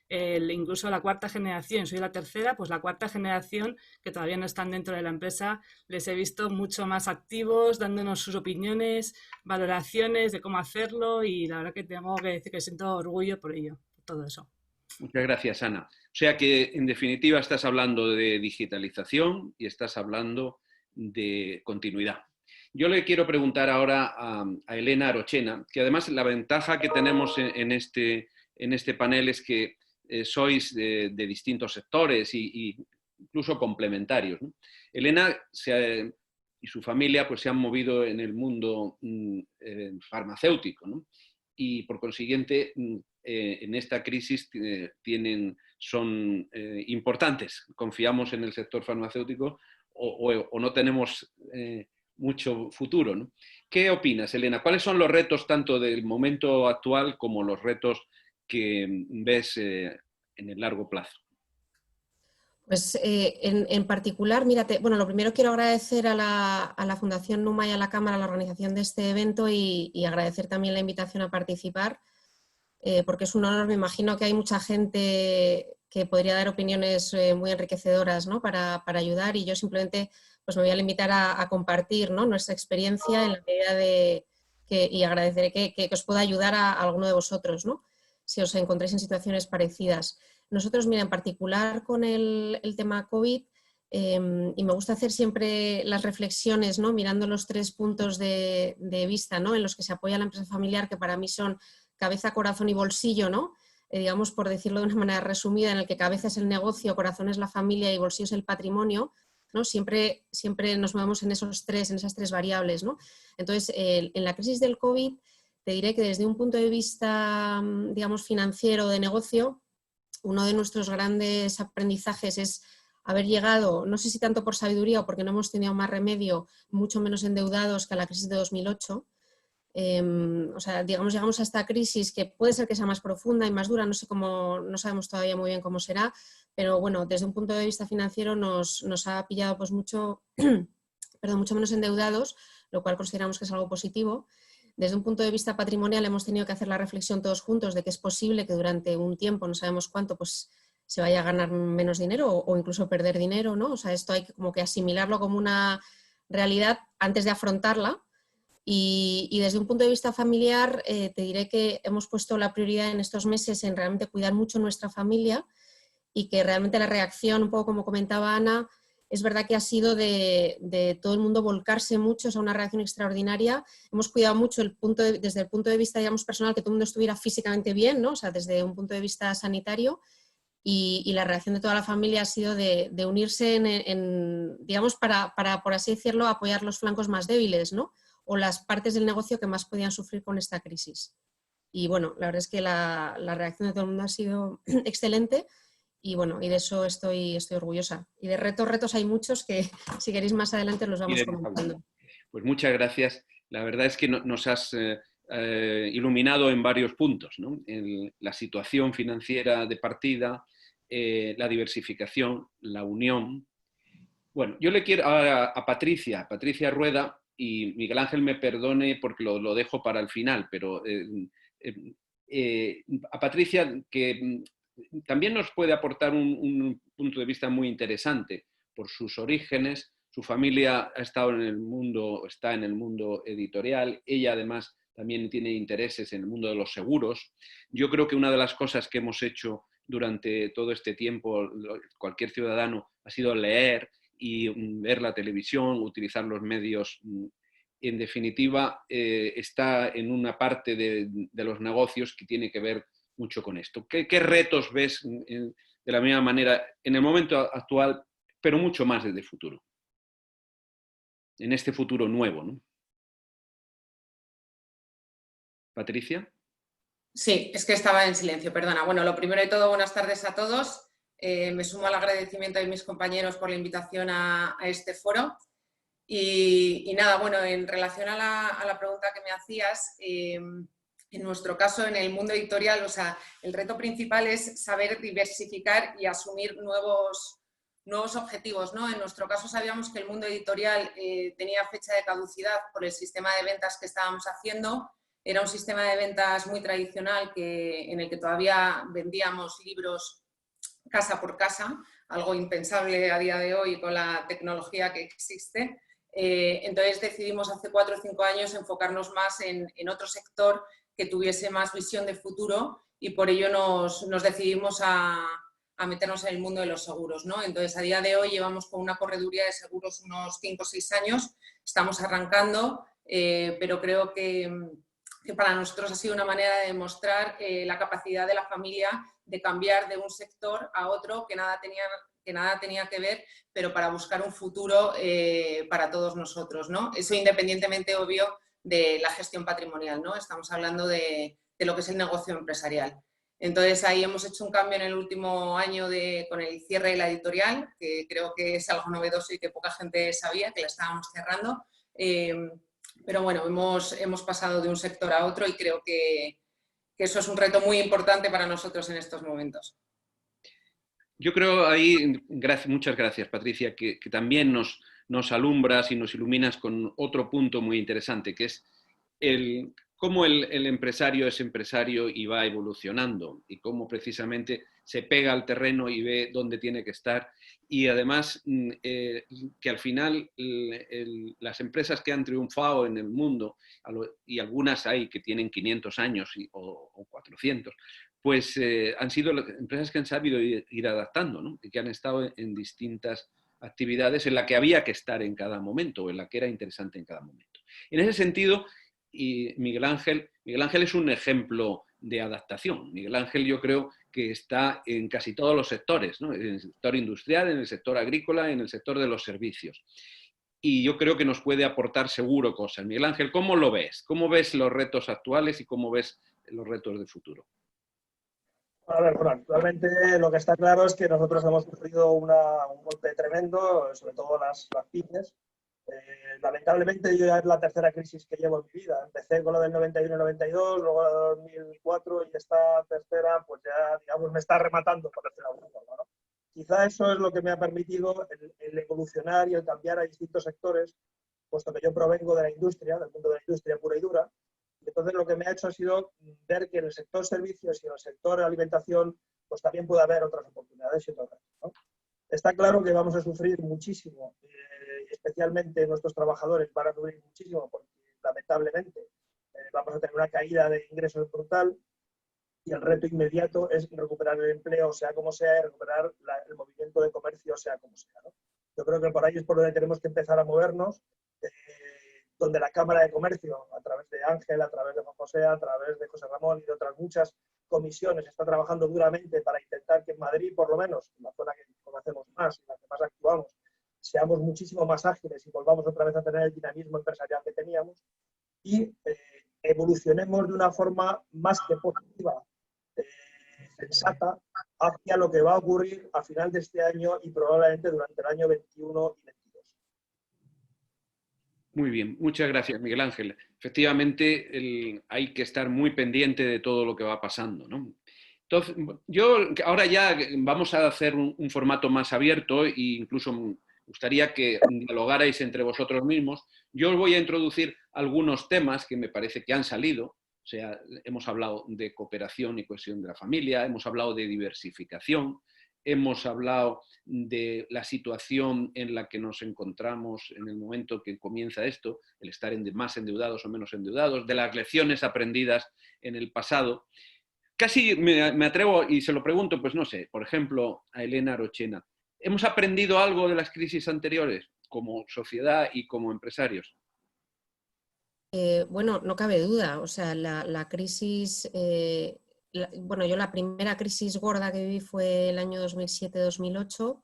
incluso la 4ª generación, soy la 3ª, pues la 4ª generación que todavía no están dentro de la empresa, les he visto mucho más activos, dándonos sus opiniones, valoraciones de cómo hacerlo y la verdad que tengo que decir que siento orgullo por ello, por todo eso. Muchas gracias, Ana. O sea que, en definitiva, estás hablando de digitalización y estás hablando de continuidad. Yo le quiero preguntar ahora a Elena Arochena, que además la ventaja que tenemos en este panel es que sois de distintos sectores y incluso complementarios, ¿no? Elena y su familia pues, se han movido en el mundo farmacéutico, ¿no? Y por consiguiente en esta crisis son importantes. Confiamos en el sector farmacéutico o no tenemos mucho futuro, ¿no? ¿Qué opinas, Elena? ¿Cuáles son los retos tanto del momento actual como los retos que ves en el largo plazo? Pues en particular, mírate, bueno, lo primero quiero agradecer a la Fundación Numa y a la Cámara la organización de este evento y agradecer también la invitación a participar, porque es un honor. Me imagino que hay mucha gente que podría dar opiniones muy enriquecedoras, ¿no?, para ayudar, y yo simplemente pues me voy a limitar a compartir, ¿no?, nuestra experiencia en la medida de y agradeceré que os pueda ayudar a alguno de vosotros, ¿no?, si os encontráis en situaciones parecidas. Nosotros, mira, en particular con el tema COVID, y me gusta hacer siempre las reflexiones, ¿no?, mirando los 3 puntos de vista, ¿no?, en los que se apoya la empresa familiar, que para mí son cabeza, corazón y bolsillo, ¿no?, digamos, por decirlo de una manera resumida, en el que cabeza es el negocio, corazón es la familia y bolsillo es el patrimonio, ¿no? Siempre nos movemos en esas tres variables, ¿no? Entonces, en la crisis del COVID, te diré que desde un punto de vista, digamos, financiero de negocio, uno de nuestros grandes aprendizajes es haber llegado, no sé si tanto por sabiduría o porque no hemos tenido más remedio, mucho menos endeudados que a la crisis de 2008. O sea, digamos, llegamos a esta crisis que puede ser que sea más profunda y más dura, no sabemos todavía muy bien cómo será, pero bueno, desde un punto de vista financiero nos ha pillado pues mucho menos endeudados, lo cual consideramos que es algo positivo. Desde un punto de vista patrimonial hemos tenido que hacer la reflexión todos juntos de que es posible que durante un tiempo, no sabemos cuánto, pues se vaya a ganar menos dinero o incluso perder dinero, ¿no? O sea, esto hay que como que asimilarlo como una realidad antes de afrontarla. Y desde un punto de vista familiar, te diré que hemos puesto la prioridad en estos meses en realmente cuidar mucho nuestra familia, y que realmente la reacción, un poco como comentaba Ana, es verdad que ha sido de todo el mundo volcarse mucho, o sea, una reacción extraordinaria. Hemos cuidado mucho desde el punto de vista, digamos, personal, que todo el mundo estuviera físicamente bien, ¿no? O sea, desde un punto de vista sanitario, y la reacción de toda la familia ha sido de unirse digamos, para, por así decirlo, apoyar los flancos más débiles, ¿no?, o las partes del negocio que más podían sufrir con esta crisis. Y bueno, la verdad es que la reacción de todo el mundo ha sido excelente, y bueno, y de eso estoy orgullosa. Y de retos hay muchos que, si queréis, más adelante los vamos comentando. Pues muchas gracias. La verdad es que nos has iluminado en varios puntos, ¿no? La situación financiera de partida, la diversificación, la unión. Bueno, yo le quiero a Patricia Rueda, y Miguel Ángel me perdone porque lo dejo para el final, pero a Patricia, que también nos puede aportar un punto de vista muy interesante por sus orígenes. Su familia está en el mundo editorial. Ella además también tiene intereses en el mundo de los seguros. Yo creo que una de las cosas que hemos hecho durante todo este tiempo, cualquier ciudadano, ha sido leer y ver la televisión, utilizar los medios. En definitiva, está en una parte de los negocios que tiene que ver mucho con esto. ¿Qué retos ves de la misma manera en el momento actual, pero mucho más desde el futuro? En este futuro nuevo, ¿no? Patricia. Sí, es que estaba en silencio, perdona. Bueno, lo primero de todo, buenas tardes a todos. Me sumo al agradecimiento de mis compañeros por la invitación a este foro. Y nada, bueno, en relación a la pregunta que me hacías, en nuestro caso, en el mundo editorial, o sea, el reto principal es saber diversificar y asumir nuevos objetivos, ¿no? En nuestro caso sabíamos que el mundo editorial tenía fecha de caducidad por el sistema de ventas que estábamos haciendo. Era un sistema de ventas muy tradicional en el que todavía vendíamos libros casa por casa, algo impensable a día de hoy con la tecnología que existe. Entonces decidimos hace 4 o 5 años enfocarnos más en otro sector que tuviese más visión de futuro, y por ello nos decidimos a meternos en el mundo de los seguros, ¿no? Entonces a día de hoy llevamos con una correduría de seguros unos 5 o 6 años, estamos arrancando, pero creo que para nosotros ha sido una manera de demostrar la capacidad de la familia de cambiar de un sector a otro que nada tenía que ver, pero para buscar un futuro para todos nosotros, ¿no? Eso independientemente, obvio, de la gestión patrimonial, ¿no? Estamos hablando de lo que es el negocio empresarial. Entonces ahí hemos hecho un cambio en el último año con el cierre de la editorial, que creo que es algo novedoso y que poca gente sabía, que la estábamos cerrando. pero bueno, hemos pasado de un sector a otro y creo que eso es un reto muy importante para nosotros en estos momentos. Yo creo ahí, muchas gracias Patricia, que también nos alumbras y nos iluminas con otro punto muy interesante, que es cómo el empresario es empresario y va evolucionando y cómo precisamente se pega al terreno y ve dónde tiene que estar. Y además que al final las empresas que han triunfado en el mundo, y algunas hay que tienen 500 años o 400, pues han sido empresas que han sabido ir adaptando, ¿no? Y que han estado en distintas actividades en las que había que estar en cada momento o en la que era interesante en cada momento. En ese sentido, y Miguel Ángel es un ejemplo de adaptación. Miguel Ángel yo creo que está en casi todos los sectores, ¿no? En el sector industrial, en el sector agrícola, en el sector de los servicios. Y yo creo que nos puede aportar seguro cosas. Miguel Ángel, ¿cómo lo ves? ¿Cómo ves los retos actuales y cómo ves los retos del futuro? A ver, bueno, actualmente lo que está claro es que nosotros hemos sufrido un golpe tremendo, sobre todo las pymes. Lamentablemente yo ya es la tercera crisis que llevo en mi vida. Empecé con lo del 91-92, luego la de 2004 y esta tercera pues ya, digamos, me está rematando, por decirlo de alguna forma, ¿no? Quizá eso es lo que me ha permitido el evolucionar y el cambiar a distintos sectores, puesto que yo provengo de la industria, del mundo de la industria pura y dura. Entonces lo que me ha hecho ha sido ver que en el sector servicios y en el sector alimentación pues también puede haber otras oportunidades y otros retos, ¿no? Está claro que vamos a sufrir muchísimo, especialmente nuestros trabajadores van a sufrir muchísimo porque lamentablemente vamos a tener una caída de ingresos brutal y el reto inmediato es recuperar el empleo, sea como sea, y recuperar el movimiento de comercio, sea como sea, ¿no? Yo creo que por ahí es por donde tenemos que empezar a movernos, donde la Cámara de Comercio, a través de Ángel, a través de Juan José, a través de José Ramón y de otras muchas comisiones, está trabajando duramente para intentar que en Madrid, por lo menos, en la zona que conocemos más, en la que más actuamos, seamos muchísimo más ágiles y volvamos otra vez a tener el dinamismo empresarial que teníamos y evolucionemos de una forma más que positiva, sensata, hacia lo que va a ocurrir a final de este año y probablemente durante el año 21 y 22. Muy bien, muchas gracias, Miguel Ángel. Efectivamente, hay que estar muy pendiente de todo lo que va pasando, ¿no? Entonces, ahora ya vamos a hacer un formato más abierto e incluso me gustaría que dialogarais entre vosotros mismos. Yo os voy a introducir algunos temas que me parece que han salido. O sea, hemos hablado de cooperación y cohesión de la familia, hemos hablado de diversificación, hemos hablado de la situación en la que nos encontramos en el momento que comienza esto, el estar más endeudados o menos endeudados, de las lecciones aprendidas en el pasado. Casi me atrevo y se lo pregunto, pues no sé, por ejemplo, a Elena Arochena. ¿Hemos aprendido algo de las crisis anteriores como sociedad y como empresarios? Bueno, no cabe duda. O sea, la crisis... bueno, yo la primera crisis gorda que viví fue el año 2007-2008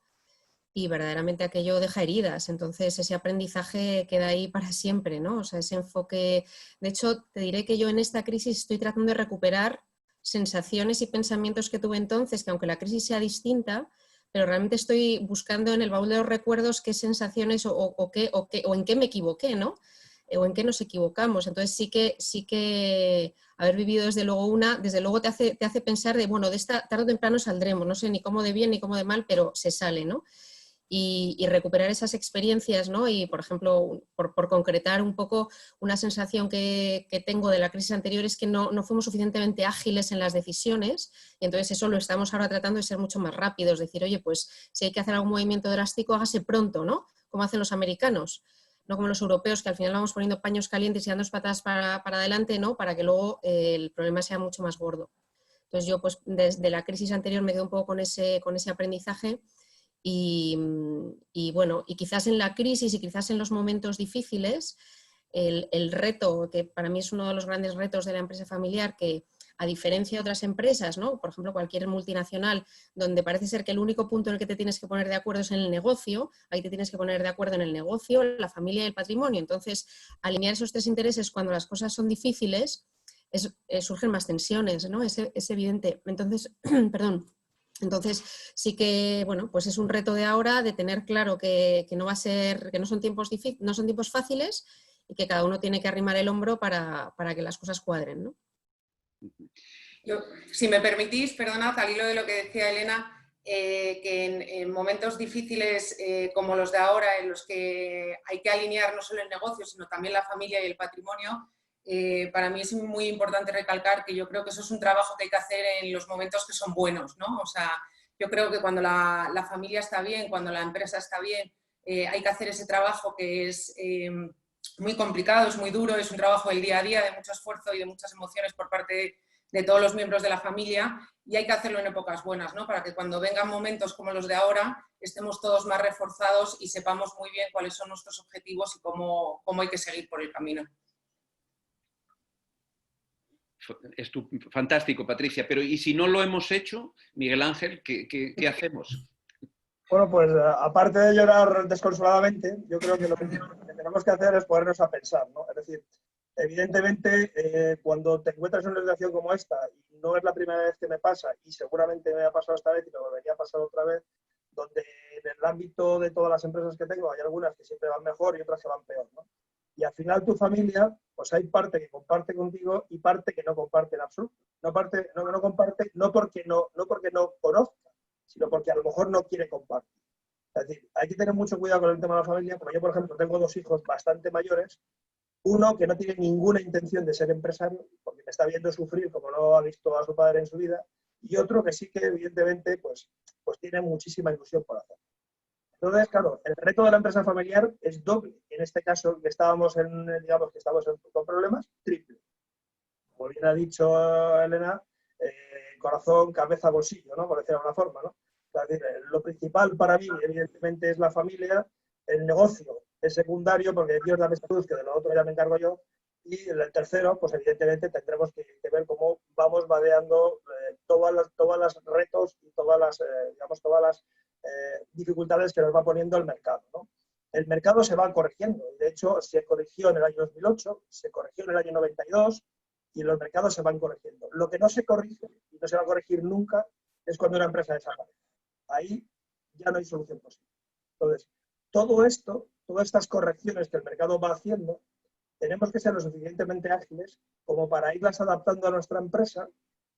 y verdaderamente aquello deja heridas. Entonces ese aprendizaje queda ahí para siempre, ¿no? O sea, ese enfoque... De hecho, te diré que yo en esta crisis estoy tratando de recuperar sensaciones y pensamientos que tuve entonces, que aunque la crisis sea distinta, pero realmente estoy buscando en el baúl de los recuerdos qué sensaciones o en qué me equivoqué, ¿no? O en qué nos equivocamos. Entonces sí que haber vivido desde luego te hace pensar de, bueno, de esta tarde o temprano saldremos, no sé ni cómo de bien ni cómo de mal, pero se sale, ¿no? Y recuperar esas experiencias, ¿no? Y, por ejemplo, por concretar un poco una sensación que tengo de la crisis anterior es que no fuimos suficientemente ágiles en las decisiones y entonces eso lo estamos ahora tratando de ser mucho más rápidos, decir, oye, pues si hay que hacer algún movimiento drástico, hágase pronto, ¿no? Como hacen los americanos, no como los europeos, que al final vamos poniendo paños calientes y dando patadas para adelante, ¿no? Para que luego el problema sea mucho más gordo. Entonces yo, pues, desde la crisis anterior me quedo un poco con ese aprendizaje. Y bueno, y quizás en la crisis y quizás en los momentos difíciles, el reto, que para mí es uno de los grandes retos de la empresa familiar, que a diferencia de otras empresas, ¿no? Por ejemplo, cualquier multinacional, donde parece ser que el único punto en el que te tienes que poner de acuerdo es en el negocio, ahí te tienes que poner de acuerdo en el negocio, la familia y el patrimonio. Entonces, alinear esos tres intereses cuando las cosas son difíciles, surgen más tensiones, ¿no? Es evidente. Entonces, perdón. Entonces sí que, bueno, pues es un reto de ahora de tener claro que no va a ser, que no son tiempos fáciles y que cada uno tiene que arrimar el hombro para que las cosas cuadren, ¿no? Yo, si me permitís, perdonad, al hilo de lo que decía Elena, que en momentos difíciles como los de ahora, en los que hay que alinear no solo el negocio, sino también la familia y el patrimonio, para mí es muy importante recalcar que yo creo que eso es un trabajo que hay que hacer en los momentos que son buenos, ¿no? O sea, yo creo que cuando la familia está bien, cuando la empresa está bien, hay que hacer ese trabajo que es muy complicado, es muy duro, es un trabajo del día a día, de mucho esfuerzo y de muchas emociones por parte de todos los miembros de la familia, y hay que hacerlo en épocas buenas, ¿no? Para que cuando vengan momentos como los de ahora estemos todos más reforzados y sepamos muy bien cuáles son nuestros objetivos y cómo hay que seguir por el camino. Fantástico, Patricia. Pero ¿y si no lo hemos hecho, Miguel Ángel, qué hacemos? Bueno, pues aparte de llorar desconsoladamente, yo creo que lo que tenemos que hacer es ponernos a pensar, ¿no? Es decir, evidentemente, cuando te encuentras en una situación como esta, y no es la primera vez que me pasa, y seguramente me ha pasado esta vez y me volvería a pasar otra vez, donde en el ámbito de todas las empresas que tengo hay algunas que siempre van mejor y otras que van peor, ¿no? Y al final tu familia, pues hay parte que comparte contigo y parte que no comparte en absoluto. No comparte, no porque no conozca, sino porque a lo mejor no quiere compartir. Es decir, hay que tener mucho cuidado con el tema de la familia, porque yo, por ejemplo, tengo 2 hijos bastante mayores, uno que no tiene ninguna intención de ser empresario, porque me está viendo sufrir como no ha visto a su padre en su vida, y otro que sí que, evidentemente, pues tiene muchísima ilusión por hacer. Entonces, claro, el reto de la empresa familiar es doble. En este caso, que estábamos con problemas, triple. Como bien ha dicho Elena, corazón, cabeza, bolsillo, ¿no? Por decirlo de alguna forma, ¿no? Es decir, lo principal para mí, evidentemente, es la familia, el negocio es secundario, porque Dios dame salud, que de lo otro ya me encargo yo, y el tercero, pues evidentemente tendremos que ver cómo vamos vadeando todas las retos y todas las dificultades que nos va poniendo el mercado, ¿no? El mercado se va corrigiendo, de hecho se corrigió en el año 2008, se corrigió en el año 92 y los mercados se van corrigiendo. Lo que no se corrige y no se va a corregir nunca es cuando una empresa desaparece. Ahí ya no hay solución posible. Entonces, todo esto, todas estas correcciones que el mercado va haciendo, tenemos que ser lo suficientemente ágiles como para irlas adaptando a nuestra empresa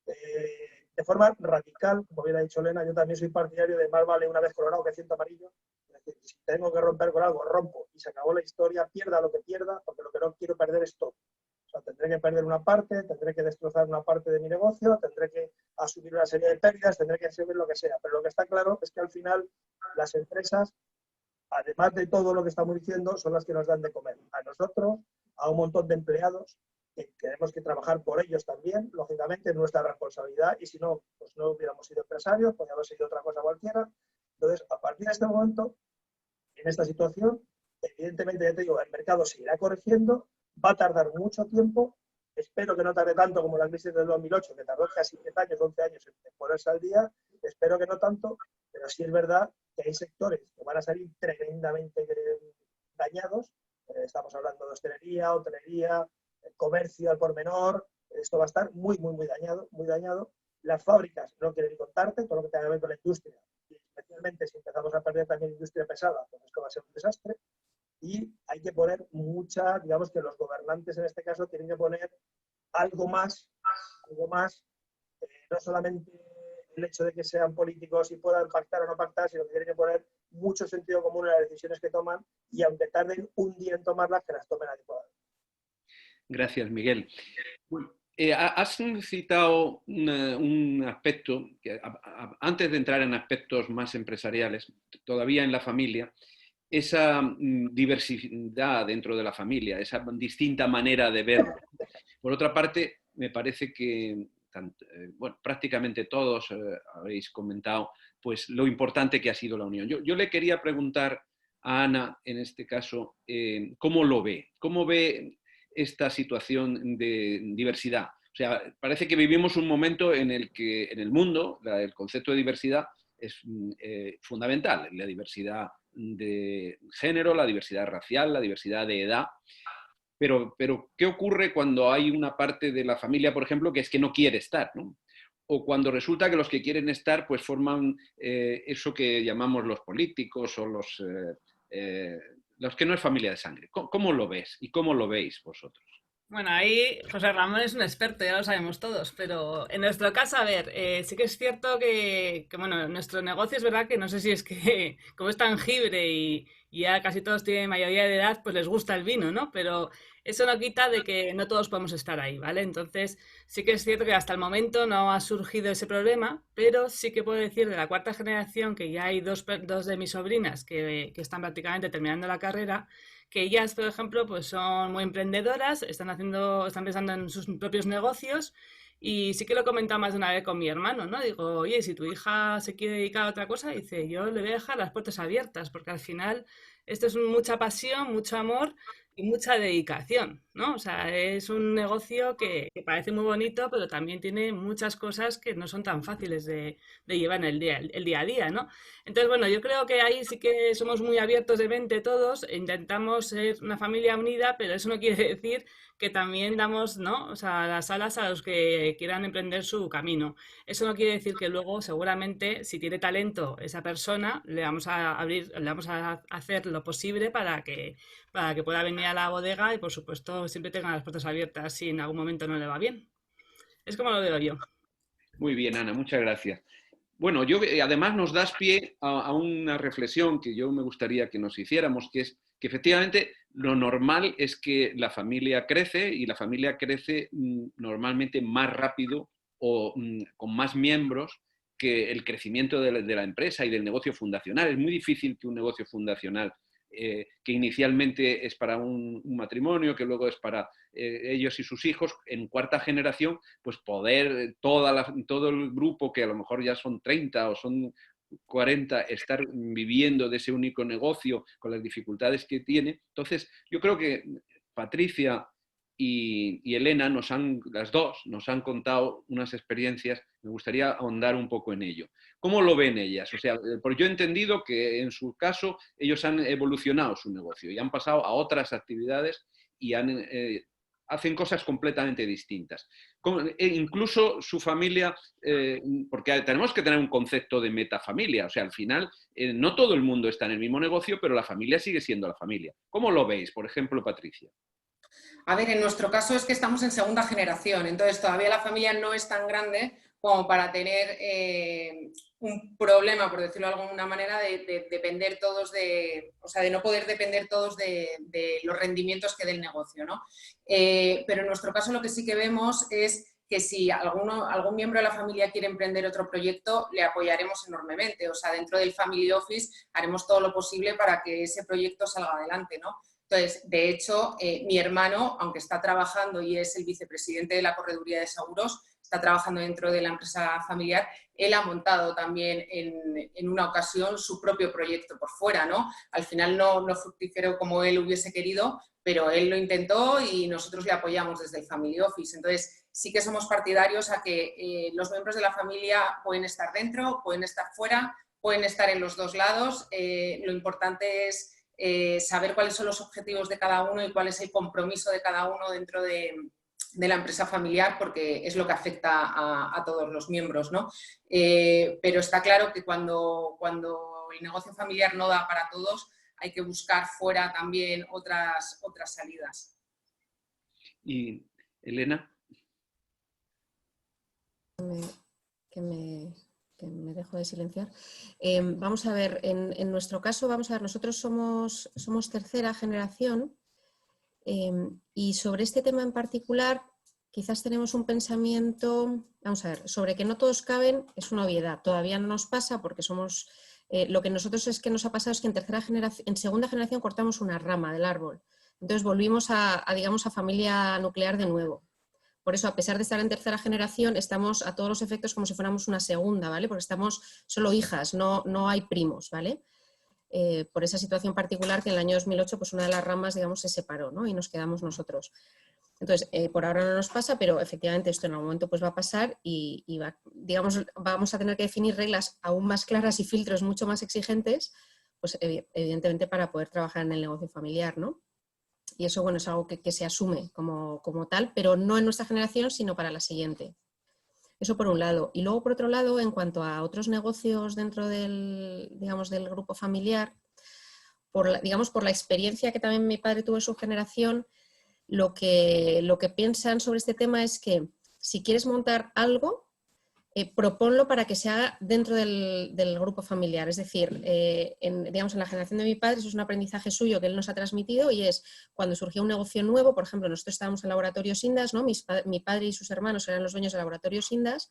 de forma radical. Como bien ha dicho Elena, yo también soy partidario de más vale una vez coronado que 100 amarillo. Es decir, si tengo que romper con algo, rompo y se acabó la historia, pierda lo que pierda, porque lo que no quiero perder es todo. O sea, tendré que perder una parte, tendré que destrozar una parte de mi negocio, tendré que asumir una serie de pérdidas, tendré que asumir lo que sea. Pero lo que está claro es que al final las empresas, además de todo lo que estamos diciendo, son las que nos dan de comer. A nosotros, a un montón de empleados, que tenemos que trabajar por ellos también, lógicamente, es nuestra responsabilidad, y si no, pues no hubiéramos sido empresarios, podríamos haber sido otra cosa cualquiera. Entonces, a partir de este momento, en esta situación, evidentemente, ya te digo, el mercado seguirá corrigiendo, va a tardar mucho tiempo, espero que no tarde tanto como la crisis del 2008, que tardó casi 10 años, 11 años en ponerse al día, espero que no tanto, pero sí es verdad que hay sectores que van a salir tremendamente dañados. Estamos hablando de hotelería, comercio al por menor, esto va a estar muy dañado, muy dañado. Las fábricas, no quiero ni contarte, todo lo que tenga que ver con la industria, y especialmente si empezamos a perder también industria pesada, pues esto va a ser un desastre. Y hay que poner digamos que los gobernantes en este caso tienen que poner algo más, no solamente el hecho de que sean políticos y puedan pactar o no pactar, sino que tienen que poner mucho sentido común en las decisiones que toman, y aunque tarden un día en tomarlas, que las tomen adecuadamente. Gracias, Miguel. Has citado un aspecto, que antes de entrar en aspectos más empresariales, todavía en la familia, esa diversidad dentro de la familia, esa distinta manera de verlo. Por otra parte, me parece que prácticamente todos habéis comentado pues, lo importante que ha sido la unión. Yo le quería preguntar a Ana, en este caso, ¿cómo lo ve? ¿Cómo ve esta situación de diversidad? O sea, parece que vivimos un momento en el que en el mundo el concepto de diversidad es fundamental. La diversidad de género, la diversidad racial, la diversidad de edad. Pero ¿qué ocurre cuando hay una parte de la familia, por ejemplo, que es que no quiere estar, ¿no? O cuando resulta que los que quieren estar pues forman eso que llamamos los políticos o los que no es familia de sangre. ¿Cómo lo ves y cómo lo veis vosotros? Bueno, ahí José Ramón es un experto, ya lo sabemos todos, pero en nuestro caso, a ver, sí que es cierto bueno, nuestro negocio es verdad que no sé si es que como es tangible y ya casi todos tienen mayoría de edad, pues les gusta el vino, ¿no? Pero eso no quita de que no todos podemos estar ahí, ¿vale? Entonces sí que es cierto que hasta el momento no ha surgido ese problema, pero sí que puedo decir de la cuarta generación que ya hay dos de mis sobrinas que están prácticamente terminando la carrera, que ellas, por ejemplo, pues son muy emprendedoras, están pensando en sus propios negocios y sí que lo he comentado más de una vez con mi hermano, ¿no? Digo, oye, si tu hija se quiere dedicar a otra cosa, dice, yo le voy a dejar las puertas abiertas, porque al final esto es mucha pasión, mucho amor y mucha dedicación, ¿no? O sea, es un negocio que parece muy bonito, pero también tiene muchas cosas que no son tan fáciles de llevar en el día a día, ¿no? Entonces, bueno, yo creo que ahí sí que somos muy abiertos de mente todos, e intentamos ser una familia unida, pero eso no quiere decir que también damos, ¿no? O sea, las alas a los que quieran emprender su camino. Eso no quiere decir que luego, seguramente, si tiene talento esa persona, le vamos a hacer lo posible para que pueda venir a la bodega y, por supuesto, siempre tenga las puertas abiertas si en algún momento no le va bien. Es como lo veo yo. Muy bien, Ana, muchas gracias. Bueno, además nos das pie a una reflexión que yo me gustaría que nos hiciéramos, que es que efectivamente lo normal es que la familia crece y la familia crece normalmente más rápido o con más miembros que el crecimiento de la empresa y del negocio fundacional. Es muy difícil que un negocio fundacional que inicialmente es para un matrimonio, que luego es para ellos y sus hijos, en cuarta generación, pues poder todo el grupo, que a lo mejor ya son 30 o son 40, estar viviendo de ese único negocio con las dificultades que tiene. Entonces, yo creo que Patricia y Elena las dos nos han contado unas experiencias, me gustaría ahondar un poco en ello. ¿Cómo lo ven ellas? O sea, porque yo he entendido que en su caso ellos han evolucionado su negocio y han pasado a otras actividades y hacen cosas completamente distintas. Incluso su familia, porque tenemos que tener un concepto de metafamilia, o sea, al final no todo el mundo está en el mismo negocio, pero la familia sigue siendo la familia. ¿Cómo lo veis, por ejemplo, Patricia? A ver, en nuestro caso es que estamos en segunda generación, entonces todavía la familia no es tan grande como para tener un problema, por decirlo de alguna manera, de depender todos o sea, de no poder depender todos de los rendimientos que dé el negocio, ¿no? Pero en nuestro caso lo que sí que vemos es que si algún miembro de la familia quiere emprender otro proyecto, le apoyaremos enormemente. O sea, dentro del Family Office haremos todo lo posible para que ese proyecto salga adelante, ¿no? Entonces, de hecho, mi hermano, aunque está trabajando y es el vicepresidente de la Correduría de Seguros, está trabajando dentro de la empresa familiar, él ha montado también en una ocasión su propio proyecto por fuera, ¿no? Al final no fructiferó como él hubiese querido, pero él lo intentó y nosotros le apoyamos desde el Family Office. Entonces, sí que somos partidarios a que los miembros de la familia pueden estar dentro, pueden estar fuera, pueden estar en los dos lados. Lo importante es saber cuáles son los objetivos de cada uno y cuál es el compromiso de cada uno dentro de la empresa familiar, porque es lo que afecta a todos los miembros, ¿no? Pero está claro que cuando el negocio familiar no da para todos, hay que buscar fuera también otras salidas. ¿Y Elena? Que me dejo de silenciar. Vamos a ver, en nuestro caso, nosotros somos tercera generación y sobre este tema en particular quizás tenemos un pensamiento, vamos a ver, sobre que no todos caben es una obviedad. Todavía no nos pasa porque somos, lo que nosotros es que nos ha pasado es que en segunda generación cortamos una rama del árbol. Entonces volvimos digamos, a familia nuclear de nuevo. Por eso, a pesar de estar en tercera generación, estamos a todos los efectos como si fuéramos una segunda, ¿vale? Porque estamos solo hijas, no hay primos, ¿vale? Por esa situación particular que en el año 2008 pues una de las ramas, digamos, se separó, ¿no? Y nos quedamos nosotros. Entonces, por ahora no nos pasa, pero efectivamente esto en algún momento pues va a pasar y digamos, vamos a tener que definir reglas aún más claras y filtros mucho más exigentes, pues evidentemente para poder trabajar en el negocio familiar, ¿no? Y eso, bueno, es algo que se asume como tal, pero no en nuestra generación, sino para la siguiente. Eso por un lado. Y luego, por otro lado, en cuanto a otros negocios dentro del, digamos, del grupo familiar, digamos, por la experiencia que también mi padre tuvo en su generación, lo que piensan sobre este tema es que si quieres montar algo, proponlo para que se haga dentro del grupo familiar. Es decir, digamos, en la generación de mi padre, eso es un aprendizaje suyo que él nos ha transmitido, y es cuando surgió un negocio nuevo. Por ejemplo, nosotros estábamos en Laboratorio Sindas, ¿no? Mi padre y sus hermanos eran los dueños del Laboratorio Sindas,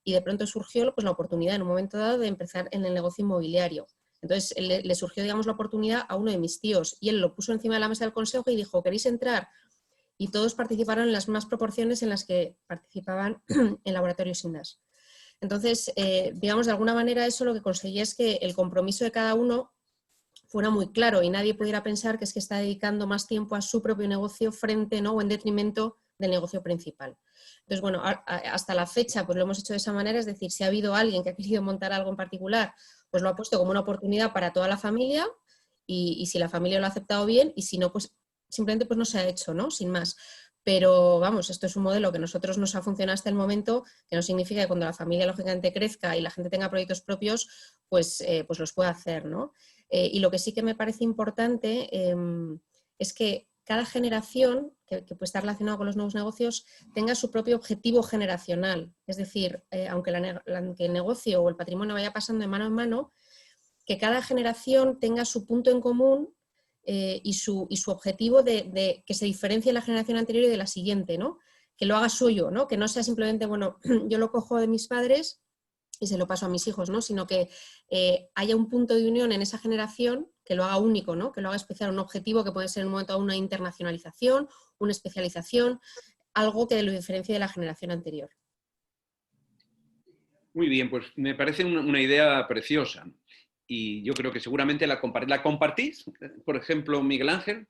y de pronto surgió, pues, la oportunidad en un momento dado de empezar en el negocio inmobiliario. Entonces le surgió, digamos, la oportunidad a uno de mis tíos, y él lo puso encima de la mesa del consejo y dijo: ¿queréis entrar? Y todos participaron en las mismas proporciones en las que participaban en Laboratorio Sindas. Entonces, digamos, de alguna manera eso lo que conseguía es que el compromiso de cada uno fuera muy claro y nadie pudiera pensar que es que está dedicando más tiempo a su propio negocio frente, ¿no?, o en detrimento del negocio principal. Entonces, bueno, hasta la fecha pues lo hemos hecho de esa manera, es decir, si ha habido alguien que ha querido montar algo en particular, pues lo ha puesto como una oportunidad para toda la familia, y si la familia lo ha aceptado bien, y si no, pues simplemente pues no se ha hecho, ¿no?, sin más. Pero vamos, esto es un modelo que a nosotros nos ha funcionado hasta el momento, que no significa que cuando la familia lógicamente crezca y la gente tenga proyectos propios, pues los pueda hacer, ¿no? Y lo que sí que me parece importante es que cada generación que puede estar relacionada con los nuevos negocios tenga su propio objetivo generacional. Es decir, aunque el negocio o el patrimonio vaya pasando de mano en mano, que cada generación tenga su punto en común y su objetivo de que se diferencie la generación anterior y de la siguiente, ¿no? Que lo haga suyo, ¿no? Que no sea simplemente, bueno, yo lo cojo de mis padres y se lo paso a mis hijos, ¿no? Sino que haya un punto de unión en esa generación que lo haga único, ¿no? Que lo haga especial, un objetivo que puede ser en un momento una internacionalización, una especialización, algo que lo diferencie de la generación anterior. Muy bien, pues me parece una idea preciosa. Y yo creo que seguramente la compartís. Por ejemplo, Miguel Ángel.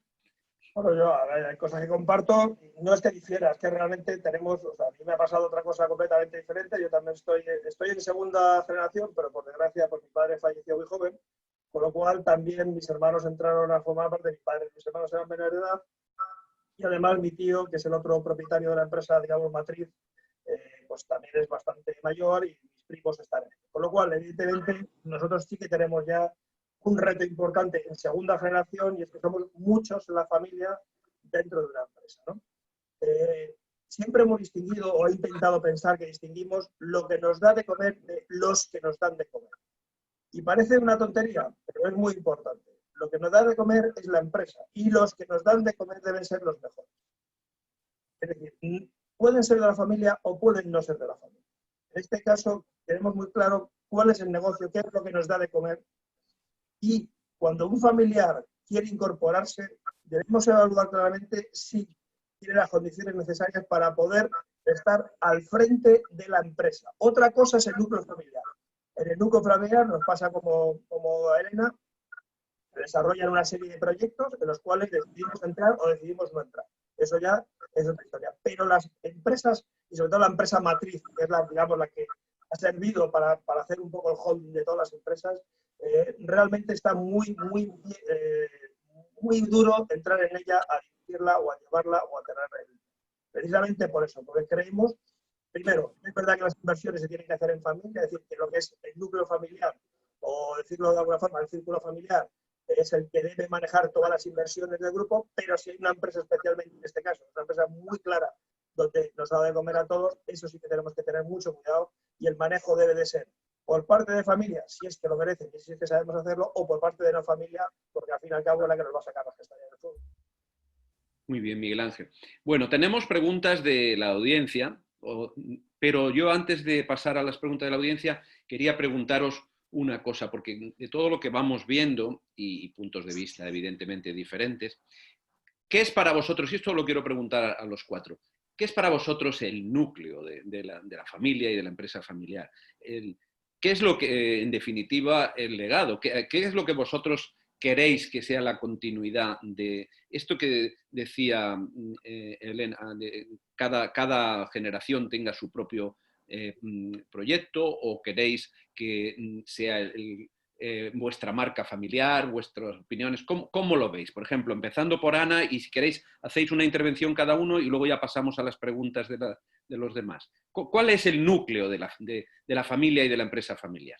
Bueno, yo, a ver, hay cosas que comparto, no es que difiera, es que realmente tenemos, o sea, a mí me ha pasado otra cosa completamente diferente. Yo también estoy en segunda generación, pero por desgracia, pues mi padre falleció muy joven, con lo cual también mis hermanos entraron a formar parte de mi padre. Mis hermanos eran menores de edad, y además mi tío, que es el otro propietario de la empresa, digamos, matriz, pues también es bastante mayor, y mis primos están en ello. Con lo cual, evidentemente, nosotros sí que tenemos ya un reto importante en segunda generación, y es que somos muchos en la familia dentro de una empresa, ¿no? Siempre hemos distinguido, o he intentado pensar que distinguimos lo que nos da de comer de los que nos dan de comer. Y parece una tontería, pero es muy importante. Lo que nos da de comer es la empresa, y los que nos dan de comer deben ser los mejores. Es decir, pueden ser de la familia o pueden no ser de la familia. En este caso, tenemos muy claro cuál es el negocio, qué es lo que nos da de comer, y cuando un familiar quiere incorporarse, debemos evaluar claramente si tiene las condiciones necesarias para poder estar al frente de la empresa. Otra cosa es el núcleo familiar. En el núcleo familiar nos pasa como a Elena, desarrollan una serie de proyectos en los cuales decidimos entrar o decidimos no entrar. Eso ya es otra historia. Pero las empresas, y sobre todo la empresa matriz, que es digamos, la que ha servido para hacer un poco el holding de todas las empresas, realmente está muy duro entrar en ella, a dirigirla o a llevarla o a tenerla. Precisamente por eso, porque creemos, primero, es verdad que las inversiones se tienen que hacer en familia, es decir, que lo que es el núcleo familiar, o decirlo de alguna forma, el círculo familiar, es el que debe manejar todas las inversiones del grupo, pero si hay una empresa, especialmente en este caso, una empresa muy clara, donde nos da de comer a todos, eso sí que tenemos que tener mucho cuidado, y el manejo debe de ser por parte de familia, si es que lo merecen y si es que sabemos hacerlo, o por parte de no familia, porque al fin y al cabo es la que nos va a sacar las castañas del fuego. Muy bien, Miguel Ángel. Bueno, tenemos preguntas de la audiencia, pero yo antes de pasar a las preguntas de la audiencia, quería preguntaros una cosa, porque de todo lo que vamos viendo, y puntos de vista evidentemente diferentes, ¿qué es para vosotros, y esto lo quiero preguntar a los cuatro, qué es para vosotros el núcleo de la familia y de la empresa familiar? ¿Qué es lo que, en definitiva, el legado? ¿Qué es lo que vosotros queréis que sea la continuidad de esto que decía Elena, de cada generación tenga su propio proyecto, o queréis que sea vuestra marca familiar, vuestras opiniones? ¿Cómo lo veis? Por ejemplo, empezando por Ana, y si queréis hacéis una intervención cada uno y luego ya pasamos a las preguntas de los demás. ¿Cuál es el núcleo de la familia y de la empresa familiar?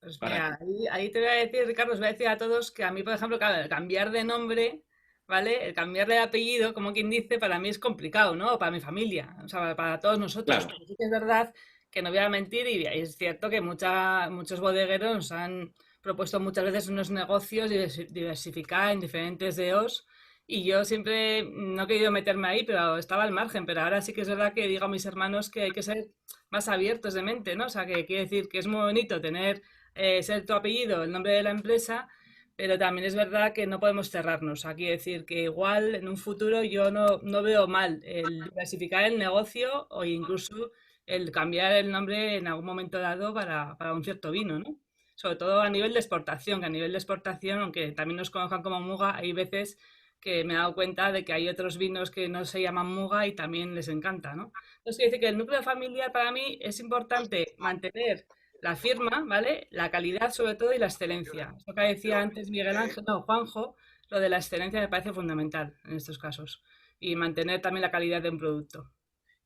Pues mira, ahí te voy a decir, Ricardo, os voy a decir a todos que a mí, por ejemplo, claro, el cambiar de nombre, ¿vale? El cambiarle de apellido, como quien dice, para mí es complicado, ¿no? Para mi familia, o sea, para todos nosotros. Claro. Pero sí que es verdad que no voy a mentir y es cierto que muchos bodegueros nos han propuesto muchas veces unos negocios y diversificar en diferentes DOs. Y yo siempre no he querido meterme ahí, pero estaba al margen. Pero ahora sí que es verdad que digo a mis hermanos que hay que ser más abiertos de mente, ¿no? O sea, que quiere decir que es muy bonito tener ser tu apellido, el nombre de la empresa, pero también es verdad que no podemos cerrarnos. Aquí decir que igual en un futuro yo no veo mal el diversificar el negocio o incluso el cambiar el nombre en algún momento dado para un cierto vino, ¿no? Sobre todo a nivel de exportación, que a nivel de exportación, aunque también nos conozcan como Muga, hay veces que me he dado cuenta de que hay otros vinos que no se llaman Muga y también les encanta, ¿no? Entonces, quiere decir que el núcleo familiar para mí es importante mantener la firma, ¿vale? La calidad sobre todo y la excelencia. Esto que decía antes Miguel Ángel, no, Juanjo, lo de la excelencia me parece fundamental en estos casos. Y mantener también la calidad de un producto.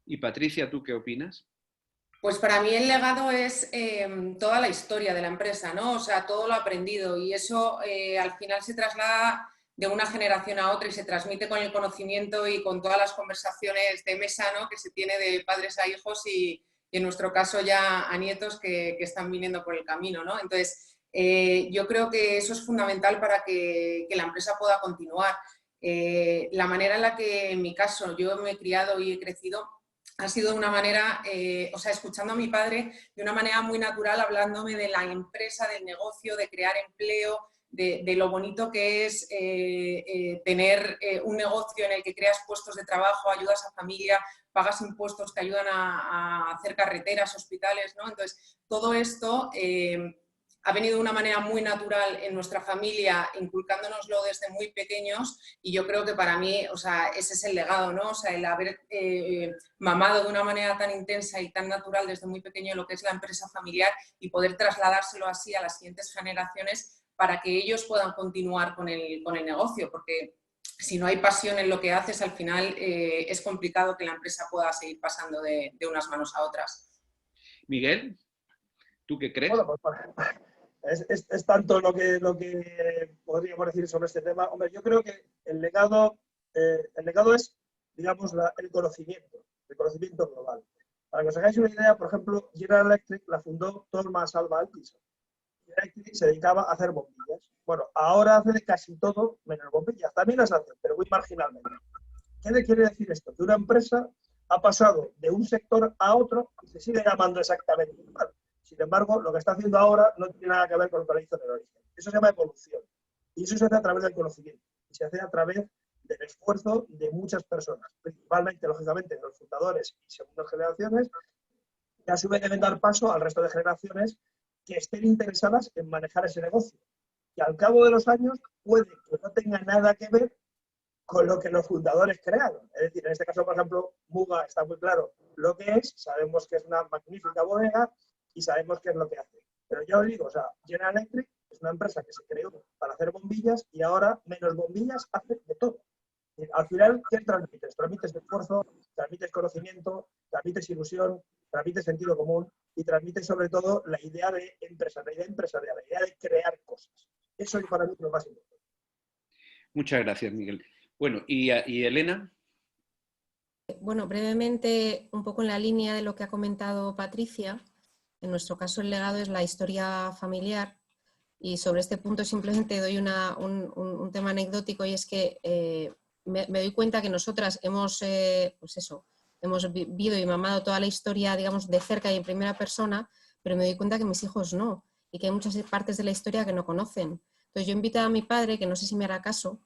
Y Patricia, ¿tú qué opinas? Pues para mí el legado es toda la historia de la empresa, ¿no? O sea, todo lo aprendido y eso al final se traslada de una generación a otra y se transmite con el conocimiento y con todas las conversaciones de mesa, ¿no? Que se tiene de padres a hijos y en nuestro caso ya a nietos que están viniendo por el camino, ¿no? Entonces, yo creo que eso es fundamental para que la empresa pueda continuar. La manera en la que, en mi caso, yo me he criado y he crecido ha sido de una manera, o sea, escuchando a mi padre de una manera muy natural, hablándome de la empresa, del negocio, de crear empleo, de lo bonito que es tener un negocio en el que creas puestos de trabajo, ayudas a familia, pagas impuestos que ayudan a hacer carreteras, hospitales, ¿no? Entonces, todo esto ha venido de una manera muy natural en nuestra familia, inculcándonoslo desde muy pequeños y yo creo que para mí, o sea, ese es el legado, ¿no? O sea, el haber mamado de una manera tan intensa y tan natural desde muy pequeño lo que es la empresa familiar y poder trasladárselo así a las siguientes generaciones para que ellos puedan continuar con el negocio, porque si no hay pasión en lo que haces, al final es complicado que la empresa pueda seguir pasando de unas manos a otras. Miguel, ¿tú qué crees? Bueno, pues, es tanto lo que podríamos decir sobre este tema. Hombre, yo creo que el legado es, digamos, el conocimiento global. Para que os hagáis una idea, por ejemplo, General Electric la fundó Thomas Alva Edison. General Electric se dedicaba a hacer bombillas. Bueno, ahora hace de casi todo menos bombillas. También las hace, pero muy marginalmente. ¿Qué le quiere decir esto? Que una empresa ha pasado de un sector a otro y se sigue llamando exactamente igual. Sin embargo, lo que está haciendo ahora no tiene nada que ver con lo que lo hizo en el origen. Eso se llama evolución. Y eso se hace a través del conocimiento. Y se hace a través del esfuerzo de muchas personas, principalmente, lógicamente, de los fundadores y segundas generaciones, que a su vez deben dar paso al resto de generaciones que estén interesadas en manejar ese negocio. Y al cabo de los años puede que no tenga nada que ver con lo que los fundadores crearon. Es decir, en este caso, por ejemplo, Muga está muy claro lo que es, sabemos que es una magnífica bodega, y sabemos qué es lo que hace. Pero ya os digo, o sea, General Electric es una empresa que se creó para hacer bombillas y ahora menos bombillas hace de todo. Al final, ¿qué transmites? Transmites esfuerzo, transmites conocimiento, transmites ilusión, transmites sentido común y transmites sobre todo la idea de empresa, la idea empresarial, la idea de crear cosas. Eso es para mí lo más importante. Muchas gracias, Miguel. Bueno, ¿y Elena? Bueno, brevemente, un poco en la línea de lo que ha comentado Patricia. En nuestro caso el legado es la historia familiar y sobre este punto simplemente doy un tema anecdótico y es que me doy cuenta que nosotras hemos vivido y mamado toda la historia, digamos, de cerca y en primera persona, pero me doy cuenta que mis hijos no y que hay muchas partes de la historia que no conocen. Entonces yo he invitado a mi padre, que no sé si me hará caso,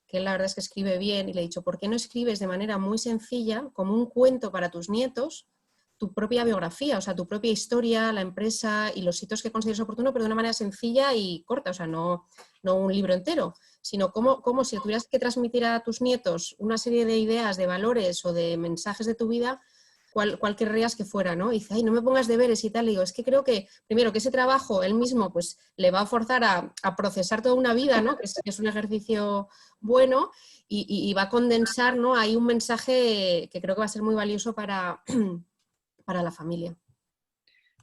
que él la verdad es que escribe bien, y le he dicho, ¿por qué no escribes de manera muy sencilla, como un cuento para tus nietos, tu propia biografía, o sea, tu propia historia, la empresa y los sitios que consideres oportuno, pero de una manera sencilla y corta, o sea, no un libro entero, sino como si tuvieras que transmitir a tus nietos una serie de ideas, de valores o de mensajes de tu vida, cuál querrías que fuera, ¿no? Y dice, ay, no me pongas deberes y tal. Y digo, es que creo que, primero, que ese trabajo él mismo pues le va a forzar a procesar toda una vida, ¿no? Que es un ejercicio bueno y va a condensar, ¿no? Hay un mensaje que creo que va a ser muy valioso para la familia.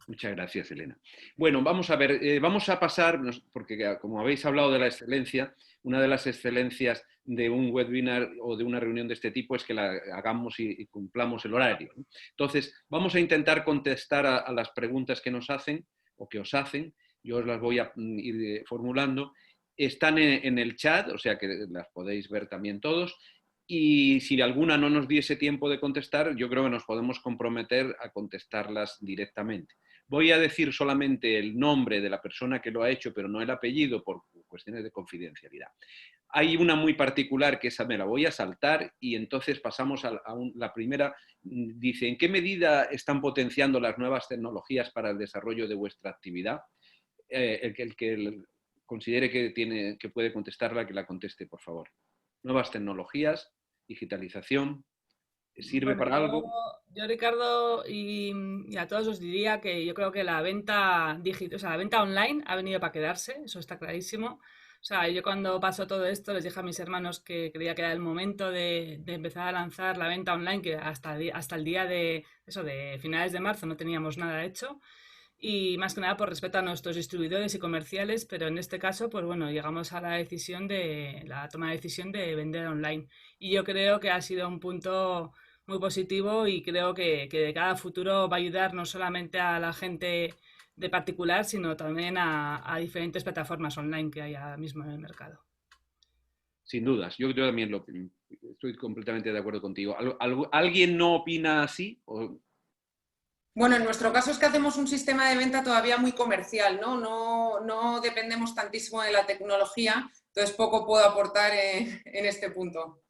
Muchas gracias, Elena. Bueno, vamos a ver, vamos a pasar, porque como habéis hablado de la excelencia, una de las excelencias de un webinar o de una reunión de este tipo es que la hagamos y cumplamos el horario, ¿no? Entonces, vamos a intentar contestar a las preguntas que nos hacen o que os hacen. Yo os las voy a ir formulando. Están en el chat, o sea que las podéis ver también todos. Y si alguna no nos diese tiempo de contestar, yo creo que nos podemos comprometer a contestarlas directamente. Voy a decir solamente el nombre de la persona que lo ha hecho, pero no el apellido por cuestiones de confidencialidad. Hay una muy particular que esa me la voy a saltar y entonces pasamos a la primera. Dice, ¿en qué medida están potenciando las nuevas tecnologías para el desarrollo de vuestra actividad? El que considere que puede contestarla, que la conteste, por favor. Nuevas tecnologías, digitalización, ¿sirve para algo? Yo, Ricardo, y a todos os diría que yo creo que la venta la venta online ha venido para quedarse, eso está clarísimo. O sea, yo cuando pasó todo esto les dije a mis hermanos que creía que era el momento de empezar a lanzar la venta online, que hasta el día de finales de marzo no teníamos nada hecho. Y más que nada por respeto a nuestros distribuidores y comerciales, pero en este caso, pues bueno, llegamos a la toma de decisión de vender online. Y yo creo que ha sido un punto muy positivo y creo que de cara a futuro va a ayudar no solamente a la gente de particular, sino también a diferentes plataformas online que hay ahora mismo en el mercado. Sin dudas, yo también estoy completamente de acuerdo contigo. ¿Alguien no opina así? Bueno, en nuestro caso es que hacemos un sistema de venta todavía muy comercial, ¿no? No dependemos tantísimo de la tecnología, entonces poco puedo aportar en este punto.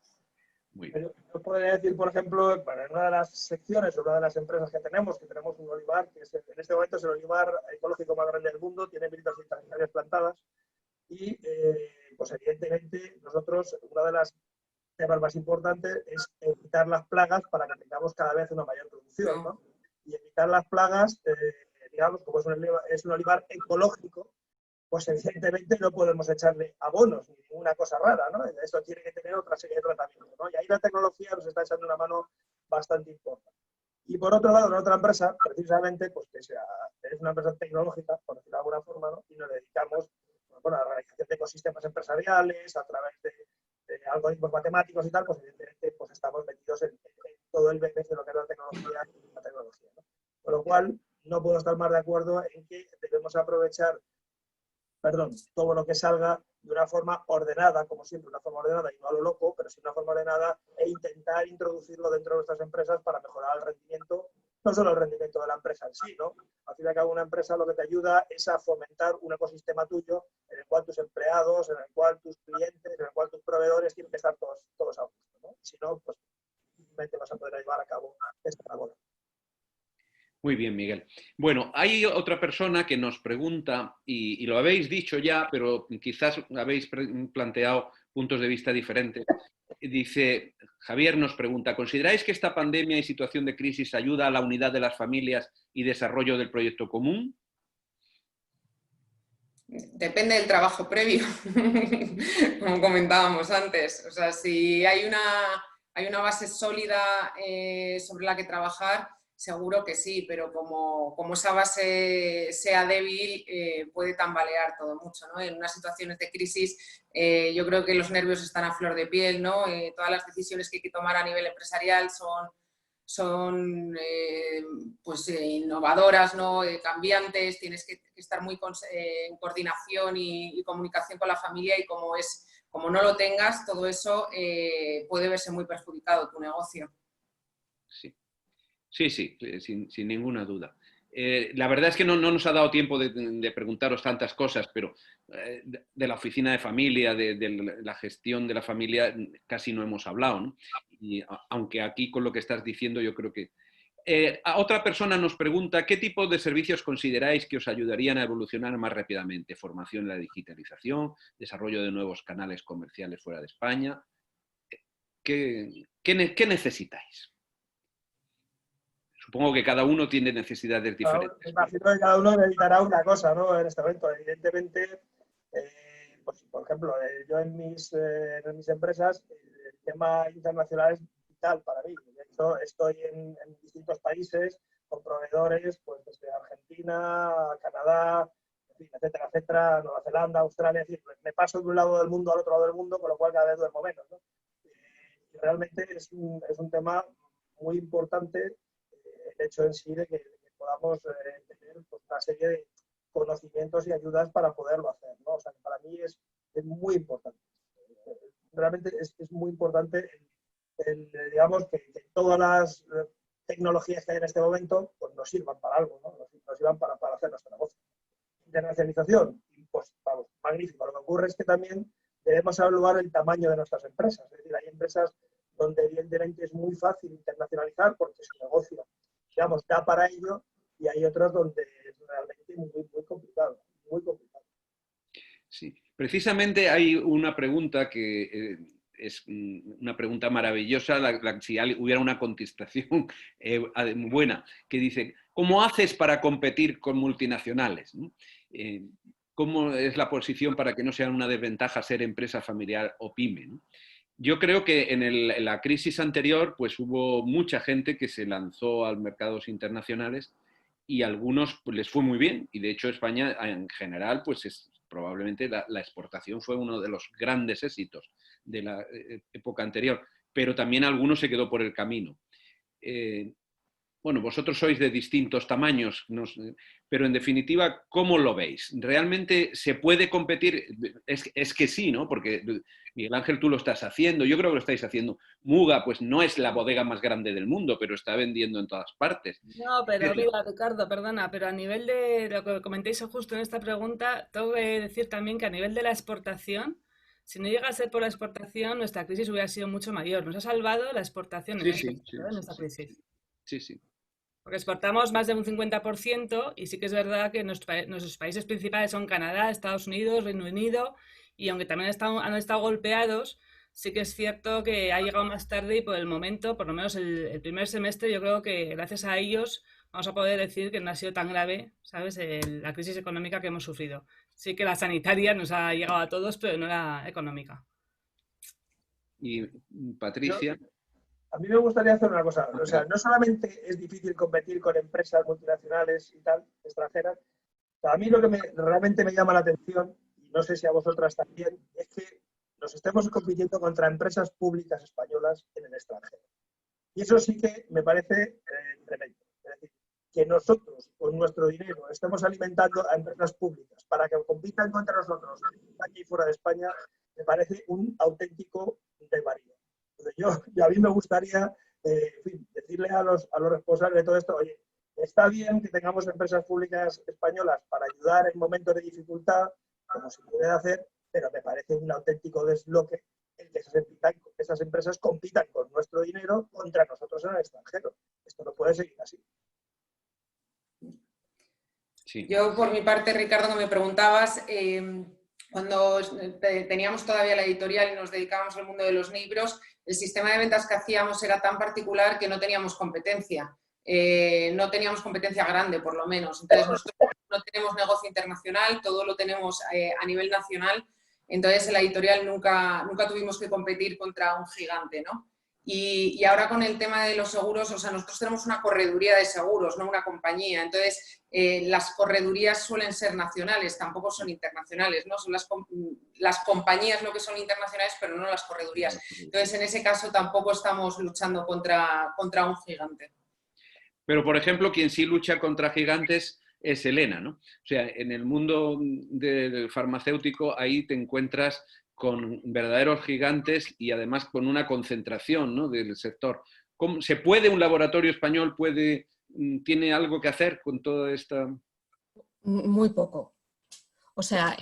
Muy bien. Yo podría decir, por ejemplo, en una de las secciones, una de las empresas que tenemos un olivar, que en este momento es el olivar ecológico más grande del mundo, tiene 1.200 hectáreas plantadas y, pues evidentemente, nosotros, una de las temas más importantes es evitar las plagas para que tengamos cada vez una mayor producción, ¿no? Y evitar las plagas, digamos, como es un olivar ecológico, pues evidentemente no podemos echarle abonos ni ninguna cosa rara, ¿no? Esto tiene que tener otra serie de tratamientos, ¿no? Y ahí la tecnología nos está echando una mano bastante importante. Y por otro lado, en otra empresa, precisamente, pues que es una empresa tecnológica, por decirlo de alguna forma, ¿no? Y nos dedicamos, bueno, a la realización de ecosistemas empresariales, a través de algoritmos matemáticos y tal, pues evidentemente pues estamos metidos en todo el beneficio de lo que es la tecnología, ¿no? Con lo cual, no puedo estar más de acuerdo en que debemos aprovechar todo lo que salga de una forma ordenada, como siempre, una forma ordenada y no a lo loco, pero sí una forma ordenada e intentar introducirlo dentro de nuestras empresas para mejorar el rendimiento, no solo el rendimiento de la empresa en sí, ¿no? Al fin y al cabo, una empresa lo que te ayuda es a fomentar un ecosistema tuyo en el cual tus empleados, en el cual tus clientes, en el cual tus proveedores tienen que estar todos a gusto, ¿no? Si no, pues difícilmente vas a poder llevar a cabo esta labor. Muy bien, Miguel. Bueno, hay otra persona que nos pregunta, y lo habéis dicho ya, pero quizás habéis planteado puntos de vista diferentes. Dice, Javier nos pregunta, ¿consideráis que esta pandemia y situación de crisis ayuda a la unidad de las familias y desarrollo del proyecto común? Depende del trabajo previo, como comentábamos antes. O sea, si hay una base sólida sobre la que trabajar, seguro que sí, pero como esa base sea débil, puede tambalear todo mucho, ¿no? En unas situaciones de crisis, yo creo que los nervios están a flor de piel, ¿no? Todas las decisiones que hay que tomar a nivel empresarial son innovadoras, ¿no? Cambiantes, tienes que estar muy en coordinación y comunicación con la familia, y como no lo tengas, todo eso puede verse muy perjudicado tu negocio. Sí, sin ninguna duda. La verdad es que no nos ha dado tiempo de preguntaros tantas cosas, pero de la oficina de familia, de la gestión de la familia, casi no hemos hablado, ¿no? Y aunque aquí con lo que estás diciendo yo creo que... otra persona nos pregunta, ¿qué tipo de servicios consideráis que os ayudarían a evolucionar más rápidamente? Formación en la digitalización, desarrollo de nuevos canales comerciales fuera de España. ¿Qué necesitáis? Supongo que cada uno tiene necesidades diferentes. Me imagino que cada uno necesitará una cosa, ¿no? En este momento, evidentemente, pues, por ejemplo, yo en mis empresas, el tema internacional es vital para mí. De hecho, estoy en distintos países con proveedores pues, desde Argentina, Canadá, en fin, etcétera, etcétera, Nueva Zelanda, Australia, es decir, me paso de un lado del mundo al otro lado del mundo, con lo cual cada vez duermo menos, ¿no? Y realmente es un tema muy importante el hecho en sí de que podamos tener pues, una serie de conocimientos y ayudas para poderlo hacer, ¿no? O sea, para mí es muy importante. Realmente es muy importante digamos, que todas las tecnologías que hay en este momento pues nos sirvan para algo, ¿no? Nos sirvan para hacer nuestro negocio. Internacionalización, pues vamos, magnífico. Lo que ocurre es que también debemos evaluar el tamaño de nuestras empresas. Es decir, hay empresas donde evidentemente es muy fácil internacionalizar porque su negocio, digamos, da para ello, y hay otras donde es realmente muy complicado, muy complicado. Sí, precisamente hay una pregunta que es una pregunta maravillosa, si hubiera una contestación buena, que dice, ¿cómo haces para competir con multinacionales? ¿No? ¿Cómo es la posición para que no sea una desventaja ser empresa familiar o pyme? ¿No? Yo creo que en la crisis anterior pues hubo mucha gente que se lanzó a los mercados internacionales y a algunos pues, les fue muy bien, y de hecho España en general pues probablemente la exportación fue uno de los grandes éxitos de la época anterior, pero también algunos se quedó por el camino. Bueno, vosotros sois de distintos tamaños, pero en definitiva, ¿cómo lo veis? ¿Realmente se puede competir? Es que sí, ¿no? Porque Miguel Ángel, tú lo estás haciendo, yo creo que lo estáis haciendo. Muga, pues no es la bodega más grande del mundo, pero está vendiendo en todas partes. No, pero mira, Ricardo, perdona, pero a nivel de lo que comentéis justo en esta pregunta, tengo que decir también que a nivel de la exportación, si no llega a ser por la exportación, nuestra crisis hubiera sido mucho mayor. Nos ha salvado la exportación en esta crisis. Sí, sí. Porque exportamos más de un 50% y sí que es verdad que nuestros países principales son Canadá, Estados Unidos, Reino Unido, y aunque también han estado golpeados, sí que es cierto que ha llegado más tarde y por el momento, por lo menos el primer semestre, yo creo que gracias a ellos vamos a poder decir que no ha sido tan grave, ¿sabes?, la crisis económica que hemos sufrido. Sí que la sanitaria nos ha llegado a todos, pero no la económica. Y Patricia... A mí me gustaría hacer una cosa, o sea, no solamente es difícil competir con empresas multinacionales y tal, extranjeras, a mí lo que realmente me llama la atención, y no sé si a vosotras también, es que nos estemos compitiendo contra empresas públicas españolas en el extranjero. Y eso sí que me parece tremendo. Es decir, que nosotros, con nuestro dinero, estemos alimentando a empresas públicas para que compitan contra nosotros aquí fuera de España, me parece un auténtico desvarío. A mí me gustaría en fin, decirle a los responsables de todo esto, oye, está bien que tengamos empresas públicas españolas para ayudar en momentos de dificultad, como se puede hacer, pero me parece un auténtico desloque el que esas empresas compitan con nuestro dinero contra nosotros en el extranjero. Esto no puede seguir así. Sí. Yo, por mi parte, Ricardo, que me preguntabas, cuando teníamos todavía la editorial y nos dedicábamos al mundo de los libros, el sistema de ventas que hacíamos era tan particular que no teníamos competencia. No teníamos competencia grande, por lo menos. Entonces, nosotros no tenemos negocio internacional, todo lo tenemos a nivel nacional. Entonces, en la editorial nunca tuvimos que competir contra un gigante, ¿no? Y ahora con el tema de los seguros, o sea, nosotros tenemos una correduría de seguros, no una compañía. Entonces, las corredurías suelen ser nacionales, tampoco son internacionales, ¿no? Son las compañías lo que son internacionales, pero no las corredurías. Entonces, en ese caso tampoco estamos luchando contra un gigante. Pero, por ejemplo, quien sí lucha contra gigantes es Elena, ¿no? O sea, en el mundo del farmacéutico ahí te encuentras con verdaderos gigantes y además con una concentración, ¿no?, del sector. ¿Cómo, ¿se puede, un laboratorio español tiene algo que hacer con toda esta...? Muy poco. O sea,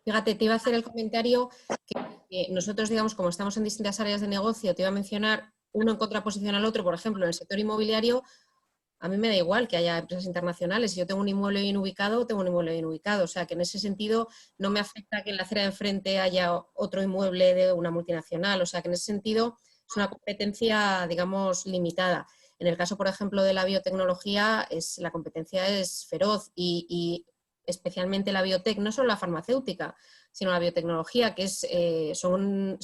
fíjate, te iba a hacer el comentario que nosotros, digamos, como estamos en distintas áreas de negocio, te iba a mencionar uno en contraposición al otro. Por ejemplo, en el sector inmobiliario, a mí me da igual que haya empresas internacionales. Si yo tengo un inmueble bien ubicado, tengo un inmueble bien ubicado. O sea, que en ese sentido no me afecta que en la acera de enfrente haya otro inmueble de una multinacional. O sea, que en ese sentido es una competencia, digamos, limitada. En el caso, por ejemplo, de la biotecnología, la competencia es feroz y especialmente la biotech, no solo la farmacéutica, sino la biotecnología, que son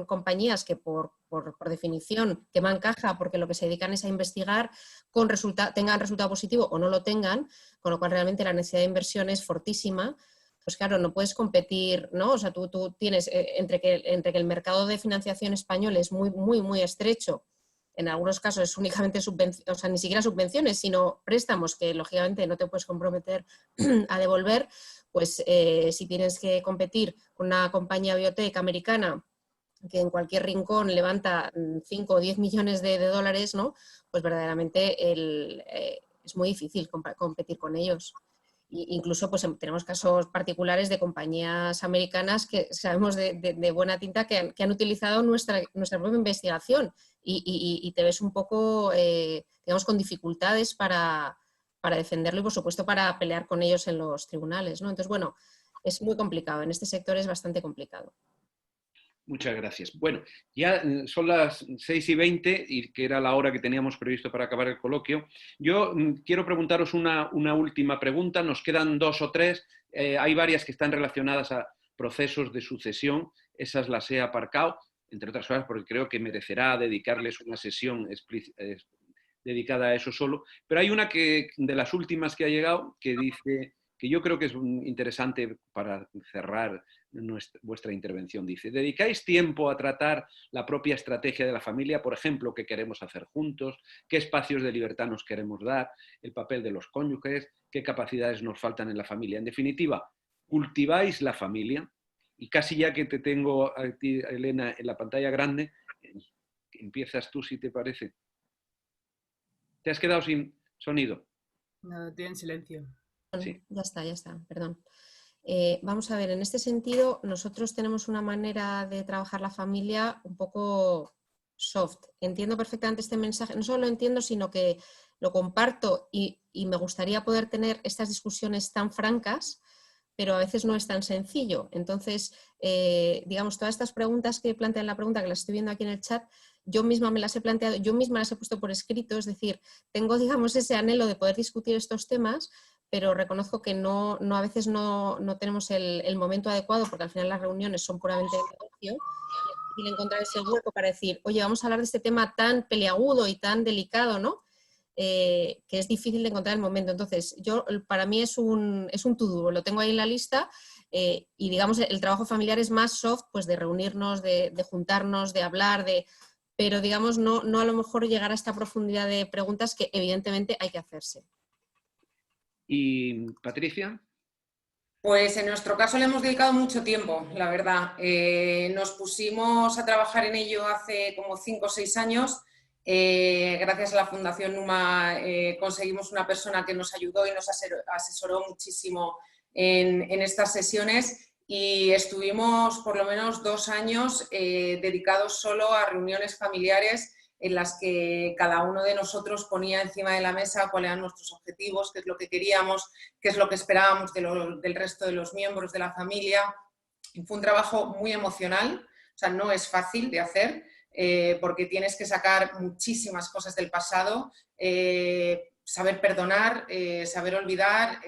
compañías que por definición queman caja porque lo que se dedican es a investigar, tengan resultado positivo o no lo tengan, con lo cual realmente la necesidad de inversión es fortísima. Pues claro, no puedes competir, ¿no? O sea, tú tienes, entre que el mercado de financiación español es muy, muy, muy estrecho, en algunos casos es únicamente o sea, ni siquiera subvenciones, sino préstamos que lógicamente no te puedes comprometer a devolver, pues si tienes que competir con una compañía biotech americana que en cualquier rincón levanta 5 o 10 millones de dólares, ¿no? Pues verdaderamente es muy difícil competir con ellos. Incluso pues, tenemos casos particulares de compañías americanas que sabemos de buena tinta que han utilizado nuestra propia investigación y te ves un poco, digamos, con dificultades para defenderlo y, por supuesto, para pelear con ellos en los tribunales, ¿no? Entonces, bueno, es muy complicado. En este sector es bastante complicado. Muchas gracias. Bueno, ya son las 6:20 y que era la hora que teníamos previsto para acabar el coloquio. Yo quiero preguntaros una última pregunta. Nos quedan 2 o 3. Hay varias que están relacionadas a procesos de sucesión. Esas las he aparcado, entre otras cosas, porque creo que merecerá dedicarles una sesión dedicada a eso solo. Pero hay una de las últimas que ha llegado que dice, que yo creo que es interesante para cerrar vuestra intervención. Dice, ¿dedicáis tiempo a tratar la propia estrategia de la familia? Por ejemplo, ¿qué queremos hacer juntos? ¿Qué espacios de libertad nos queremos dar? ¿El papel de los cónyuges? ¿Qué capacidades nos faltan en la familia? En definitiva, ¿cultiváis la familia? Y casi ya que te tengo a ti, Elena, en la pantalla grande, empiezas tú, si te parece. ¿Te has quedado sin sonido? No, tiene silencio. Sí. Ya está, perdón. Vamos a ver, en este sentido, nosotros tenemos una manera de trabajar la familia un poco soft. Entiendo perfectamente este mensaje, no solo lo entiendo, sino que lo comparto y me gustaría poder tener estas discusiones tan francas, pero a veces no es tan sencillo. Entonces, digamos, todas estas preguntas que plantean la pregunta, que las estoy viendo aquí en el chat, yo misma me las he planteado, yo misma las he puesto por escrito, es decir, tengo, digamos, ese anhelo de poder discutir estos temas, pero reconozco que a veces no tenemos el momento adecuado, porque al final las reuniones son puramente de negocio, y es difícil encontrar ese hueco para decir, oye, vamos a hablar de este tema tan peliagudo y tan delicado, ¿no? Que es difícil de encontrar el momento. Entonces, para mí es un to-do, lo tengo ahí en la lista, y digamos, el trabajo familiar es más soft, pues de reunirnos, de juntarnos, de hablar, pero digamos, no a lo mejor llegar a esta profundidad de preguntas que evidentemente hay que hacerse. ¿Y Patricia? Pues en nuestro caso le hemos dedicado mucho tiempo, la verdad. Nos pusimos a trabajar en ello hace como 5 o 6 años. Gracias a la Fundación Numa conseguimos una persona que nos ayudó y nos asesoró muchísimo en estas sesiones, y estuvimos por lo menos 2 años dedicados solo a reuniones familiares en las que cada uno de nosotros ponía encima de la mesa cuáles eran nuestros objetivos, qué es lo que queríamos, qué es lo que esperábamos del resto de los miembros de la familia. Y fue un trabajo muy emocional, o sea, no es fácil de hacer, porque tienes que sacar muchísimas cosas del pasado, saber perdonar, saber olvidar,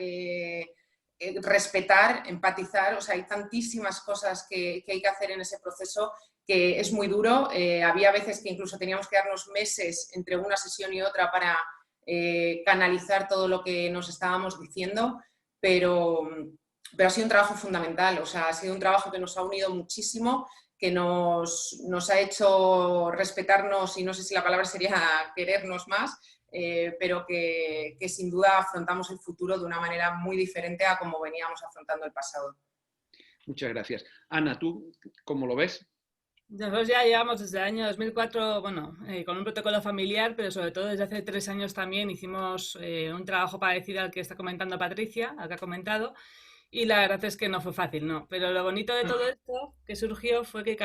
respetar, empatizar, o sea, hay tantísimas cosas que hay que hacer en ese proceso que es muy duro. Había veces que incluso teníamos que darnos meses entre una sesión y otra para canalizar todo lo que nos estábamos diciendo, pero ha sido un trabajo fundamental, o sea, ha sido un trabajo que nos ha unido muchísimo, que nos ha hecho respetarnos, y no sé si la palabra sería querernos más, pero que sin duda afrontamos el futuro de una manera muy diferente a como veníamos afrontando el pasado. Muchas gracias. Ana, ¿tú cómo lo ves? Nosotros ya llevamos desde el año 2004, bueno, con un protocolo familiar, pero sobre todo desde hace 3 años también hicimos un trabajo parecido al que está comentando Patricia, al que ha comentado, y la verdad es que no fue fácil, ¿no? Pero lo bonito de todo esto que surgió fue que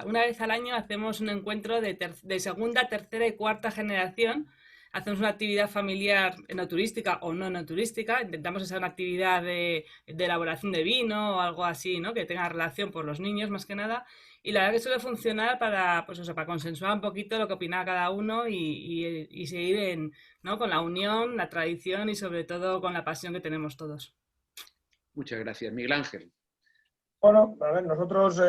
una vez al año hacemos un encuentro de segunda, tercera y cuarta generación. Hacemos una actividad familiar no turística o no turística, intentamos hacer una actividad de elaboración de vino o algo así, ¿no? Que tenga relación por los niños más que nada, y la verdad que suele funcionar para consensuar un poquito lo que opina cada uno y seguir ¿no? con la unión, la tradición y sobre todo con la pasión que tenemos todos. Muchas gracias. Miguel Ángel. Bueno, a ver, nosotros,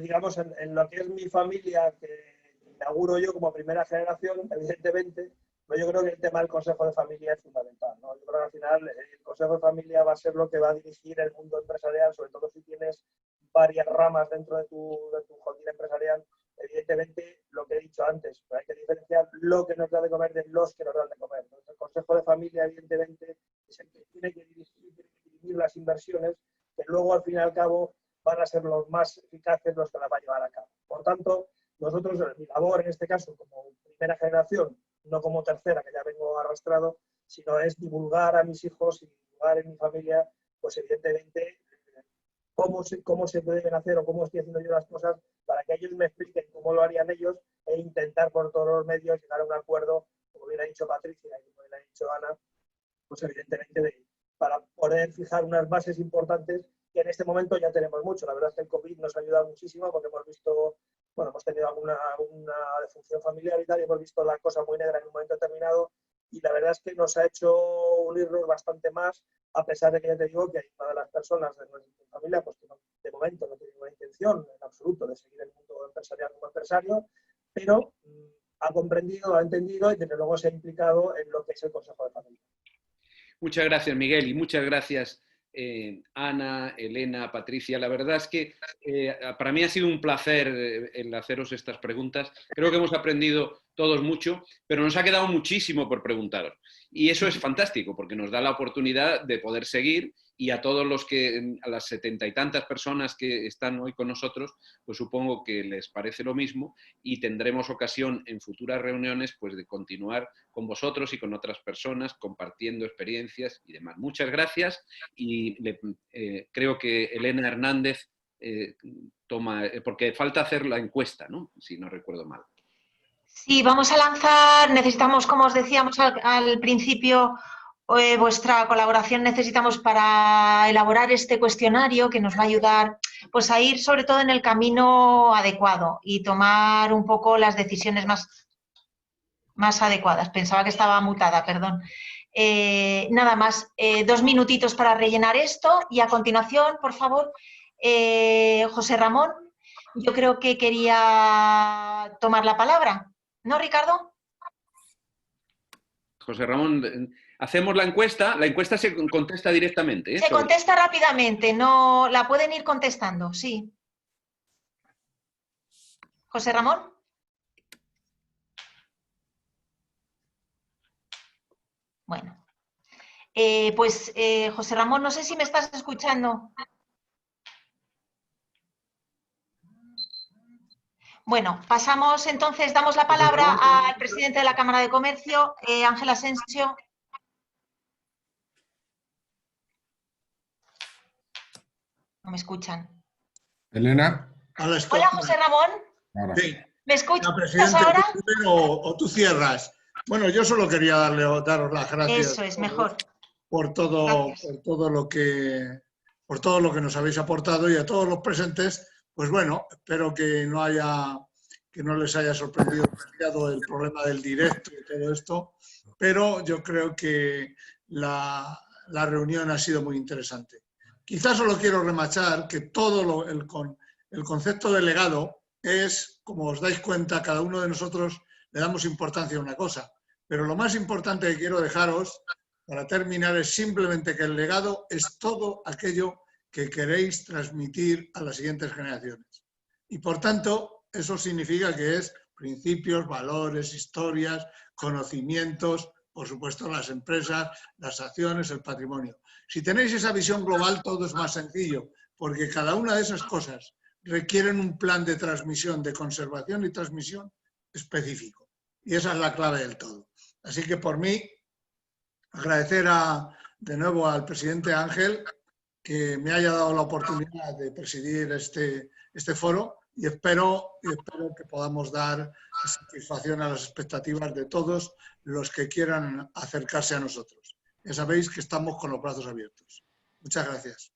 digamos, en lo que es mi familia, que inauguro yo como primera generación, evidentemente, pero yo creo que el tema del Consejo de Familia es fundamental, ¿no? Yo creo que al final el Consejo de Familia va a ser lo que va a dirigir el mundo empresarial, sobre todo si tienes varias ramas dentro de tu jardín empresarial. Evidentemente, lo que he dicho antes, hay que diferenciar lo que nos da de comer de los que nos dan de comer. Entonces, el Consejo de Familia, evidentemente, es el que tiene que dirigir las inversiones, que luego, al fin y al cabo, van a ser los más eficaces los que la van a llevar a cabo. Por tanto, nosotros, mi labor en este caso, como primera generación, no como tercera, que ya vengo arrastrado, sino es divulgar a mis hijos y divulgar en mi familia, pues evidentemente, cómo se deben hacer o cómo estoy haciendo yo las cosas para que ellos me expliquen cómo lo harían ellos e intentar por todos los medios llegar a un acuerdo, como bien ha dicho Patricia y como bien ha dicho Ana, pues evidentemente para poder fijar unas bases importantes que en este momento ya tenemos mucho. La verdad es que el COVID nos ha ayudado muchísimo porque hemos visto, bueno, hemos tenido alguna defunción familiar y tal, y hemos visto la cosa muy negra en un momento determinado, y la verdad es que nos ha hecho unirnos bastante más, a pesar de que ya te digo que hay una de las personas de nuestra familia, pues que no, de momento no tiene ninguna intención en absoluto de seguir el mundo empresarial como empresario, pero ha comprendido, ha entendido y desde luego se ha implicado en lo que es el Consejo de Familia. Muchas gracias, Miguel, y muchas gracias, Ana, Elena, Patricia. La verdad es que para mí ha sido un placer el haceros estas preguntas. Creo que hemos aprendido todos mucho, pero nos ha quedado muchísimo por preguntaros. Y eso es fantástico, porque nos da la oportunidad de poder seguir, y a todos a las 70 y tantas personas que están hoy con nosotros, pues supongo que les parece lo mismo, y tendremos ocasión en futuras reuniones pues de continuar con vosotros y con otras personas compartiendo experiencias y demás. Muchas gracias, y creo que Elena Hernández toma, porque falta hacer la encuesta, ¿no? Si no recuerdo mal. Sí, vamos a lanzar, necesitamos, como os decíamos al principio, vuestra colaboración necesitamos para elaborar este cuestionario que nos va a ayudar pues, a ir sobre todo en el camino adecuado y tomar un poco las decisiones más adecuadas. Pensaba que estaba mutada, perdón. Nada más, 2 minutitos para rellenar esto y a continuación, por favor, José Ramón, yo creo que quería tomar la palabra. ¿No, Ricardo? José Ramón, hacemos la encuesta se contesta directamente. Se contesta rápidamente, no la pueden ir contestando, sí. José Ramón. Bueno, pues José Ramón, no sé si me estás escuchando. Bueno, pasamos entonces, damos la palabra al presidente de la Cámara de Comercio, Ángel Asensio. No me escuchan. Elena. Hola, José Ramón. Ahora. Sí. ¿Me escuchas presidente, ahora? O tú cierras. Bueno, yo solo quería daros las gracias. Eso es, mejor. Por todo lo que nos habéis aportado, y a todos los presentes, pues bueno, espero que no les haya sorprendido demasiado el problema del directo y todo esto, pero yo creo que la reunión ha sido muy interesante. Quizás solo quiero remachar que el concepto de legado es, como os dais cuenta, cada uno de nosotros le damos importancia a una cosa, pero lo más importante que quiero dejaros para terminar es simplemente que el legado es todo aquello que queréis transmitir a las siguientes generaciones. Y por tanto, eso significa que es principios, valores, historias, conocimientos, por supuesto las empresas, las acciones, el patrimonio. Si tenéis esa visión global, todo es más sencillo, porque cada una de esas cosas requieren un plan de transmisión, de conservación y transmisión específico. Y esa es la clave del todo. Así que por mí, agradecer de nuevo al presidente Ángel que me haya dado la oportunidad de presidir este foro, y espero que podamos dar satisfacción a las expectativas de todos los que quieran acercarse a nosotros. Ya sabéis que estamos con los brazos abiertos. Muchas gracias.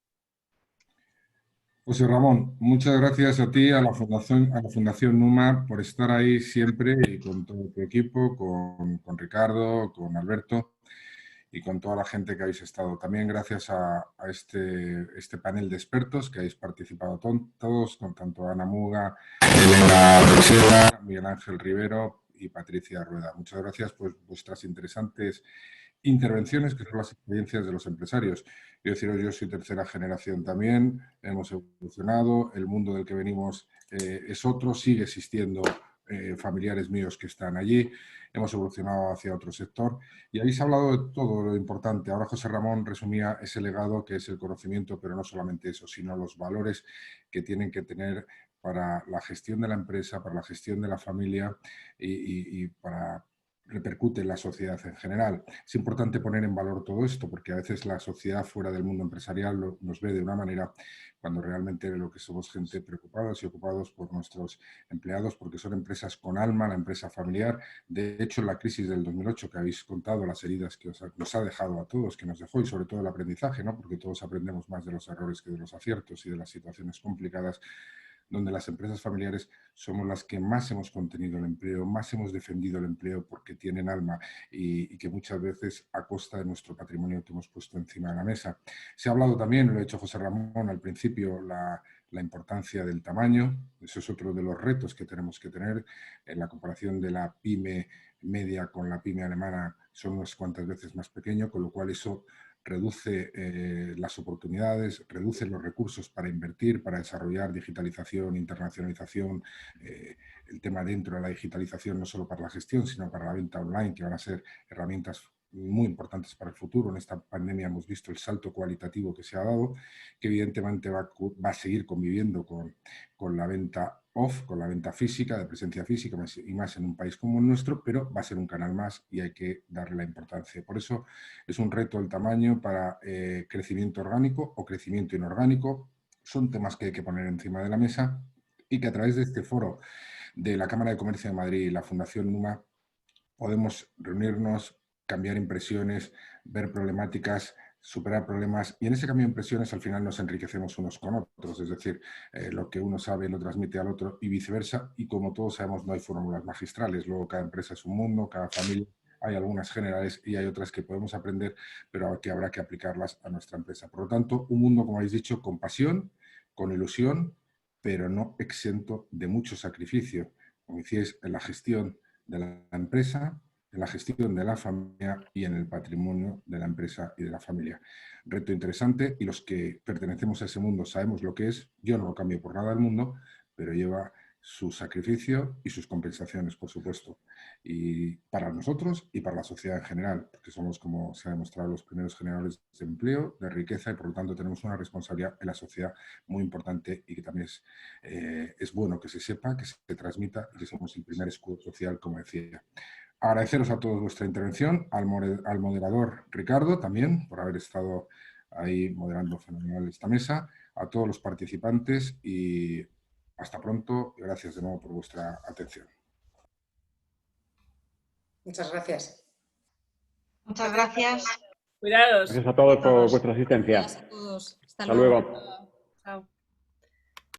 José Ramón, muchas gracias a ti, a la Fundación Numa, por estar ahí siempre y con todo tu equipo, con Ricardo, con Alberto. y con toda la gente que habéis estado. También gracias a este panel de expertos que habéis participado todos, con tanto Ana Muga, Elena Teixeira, Miguel Ángel Rivero y Patricia Rueda. Muchas gracias por vuestras interesantes intervenciones, que son las experiencias de los empresarios. Yo deciros, yo soy tercera generación también, hemos evolucionado, el mundo del que venimos es otro, sigue existiendo familiares míos que están allí, hemos evolucionado hacia otro sector y habéis hablado de todo lo importante. Ahora José Ramón resumía ese legado que es el conocimiento, pero no solamente eso, sino los valores que tienen que tener para la gestión de la empresa, para la gestión de la familia y para repercute en la sociedad en general. Es importante poner en valor todo esto porque a veces la sociedad fuera del mundo empresarial nos ve de una manera cuando realmente lo que somos gente preocupados y ocupados por nuestros empleados porque son empresas con alma, la empresa familiar. De hecho, la crisis del 2008 que habéis contado, las heridas que nos ha dejado a todos, que nos dejó y sobre todo el aprendizaje, ¿no? Porque todos aprendemos más de los errores que de los aciertos y de las situaciones complicadas, donde las empresas familiares somos las que más hemos contenido el empleo, más hemos defendido el empleo porque tienen alma y que muchas veces a costa de nuestro patrimonio que hemos puesto encima de la mesa. Se ha hablado también, lo ha hecho José Ramón al principio, la importancia del tamaño. Eso es otro de los retos que tenemos que tener. En la comparación de la pyme media con la pyme alemana son unas cuantas veces más pequeño, con lo cual eso reduce las oportunidades, reduce los recursos para invertir, para desarrollar digitalización, internacionalización, el tema dentro de la digitalización no solo para la gestión, sino para la venta online, que van a ser herramientas muy importantes para el futuro. En esta pandemia hemos visto el salto cualitativo que se ha dado, que evidentemente va a seguir conviviendo con la venta off, con la venta física, de presencia física, y más en un país como el nuestro, pero va a ser un canal más y hay que darle la importancia. Por eso es un reto el tamaño para crecimiento orgánico o crecimiento inorgánico. Son temas que hay que poner encima de la mesa y que a través de este foro de la Cámara de Comercio de Madrid y la Fundación NUMA podemos reunirnos, cambiar impresiones, ver problemáticas, superar problemas y en ese cambio de impresiones al final nos enriquecemos unos con otros, es decir, lo que uno sabe lo transmite al otro y viceversa y como todos sabemos no hay fórmulas magistrales, luego cada empresa es un mundo, cada familia, hay algunas generales y hay otras que podemos aprender pero que habrá que aplicarlas a nuestra empresa. Por lo tanto, un mundo, como habéis dicho, con pasión, con ilusión, pero no exento de mucho sacrificio, como decíais, en la gestión de la empresa, en la gestión de la familia y en el patrimonio de la empresa y de la familia. Reto interesante y los que pertenecemos a ese mundo sabemos lo que es. Yo no lo cambio por nada del mundo, pero lleva su sacrificio y sus compensaciones, por supuesto. Y para nosotros y para la sociedad en general, porque somos, como se ha demostrado, los primeros generadores de empleo, de riqueza y por lo tanto tenemos una responsabilidad en la sociedad muy importante y que también es bueno que se sepa, que se transmita y que somos el primer escudo social, como decía. Agradeceros a todos vuestra intervención, al moderador Ricardo también por haber estado ahí moderando fenomenal esta mesa, a todos los participantes y hasta pronto y gracias de nuevo por vuestra atención. Muchas gracias. Muchas gracias. Cuidados. Gracias a todos por vuestra asistencia. Gracias a todos. Hasta Hasta luego. luego. Chao.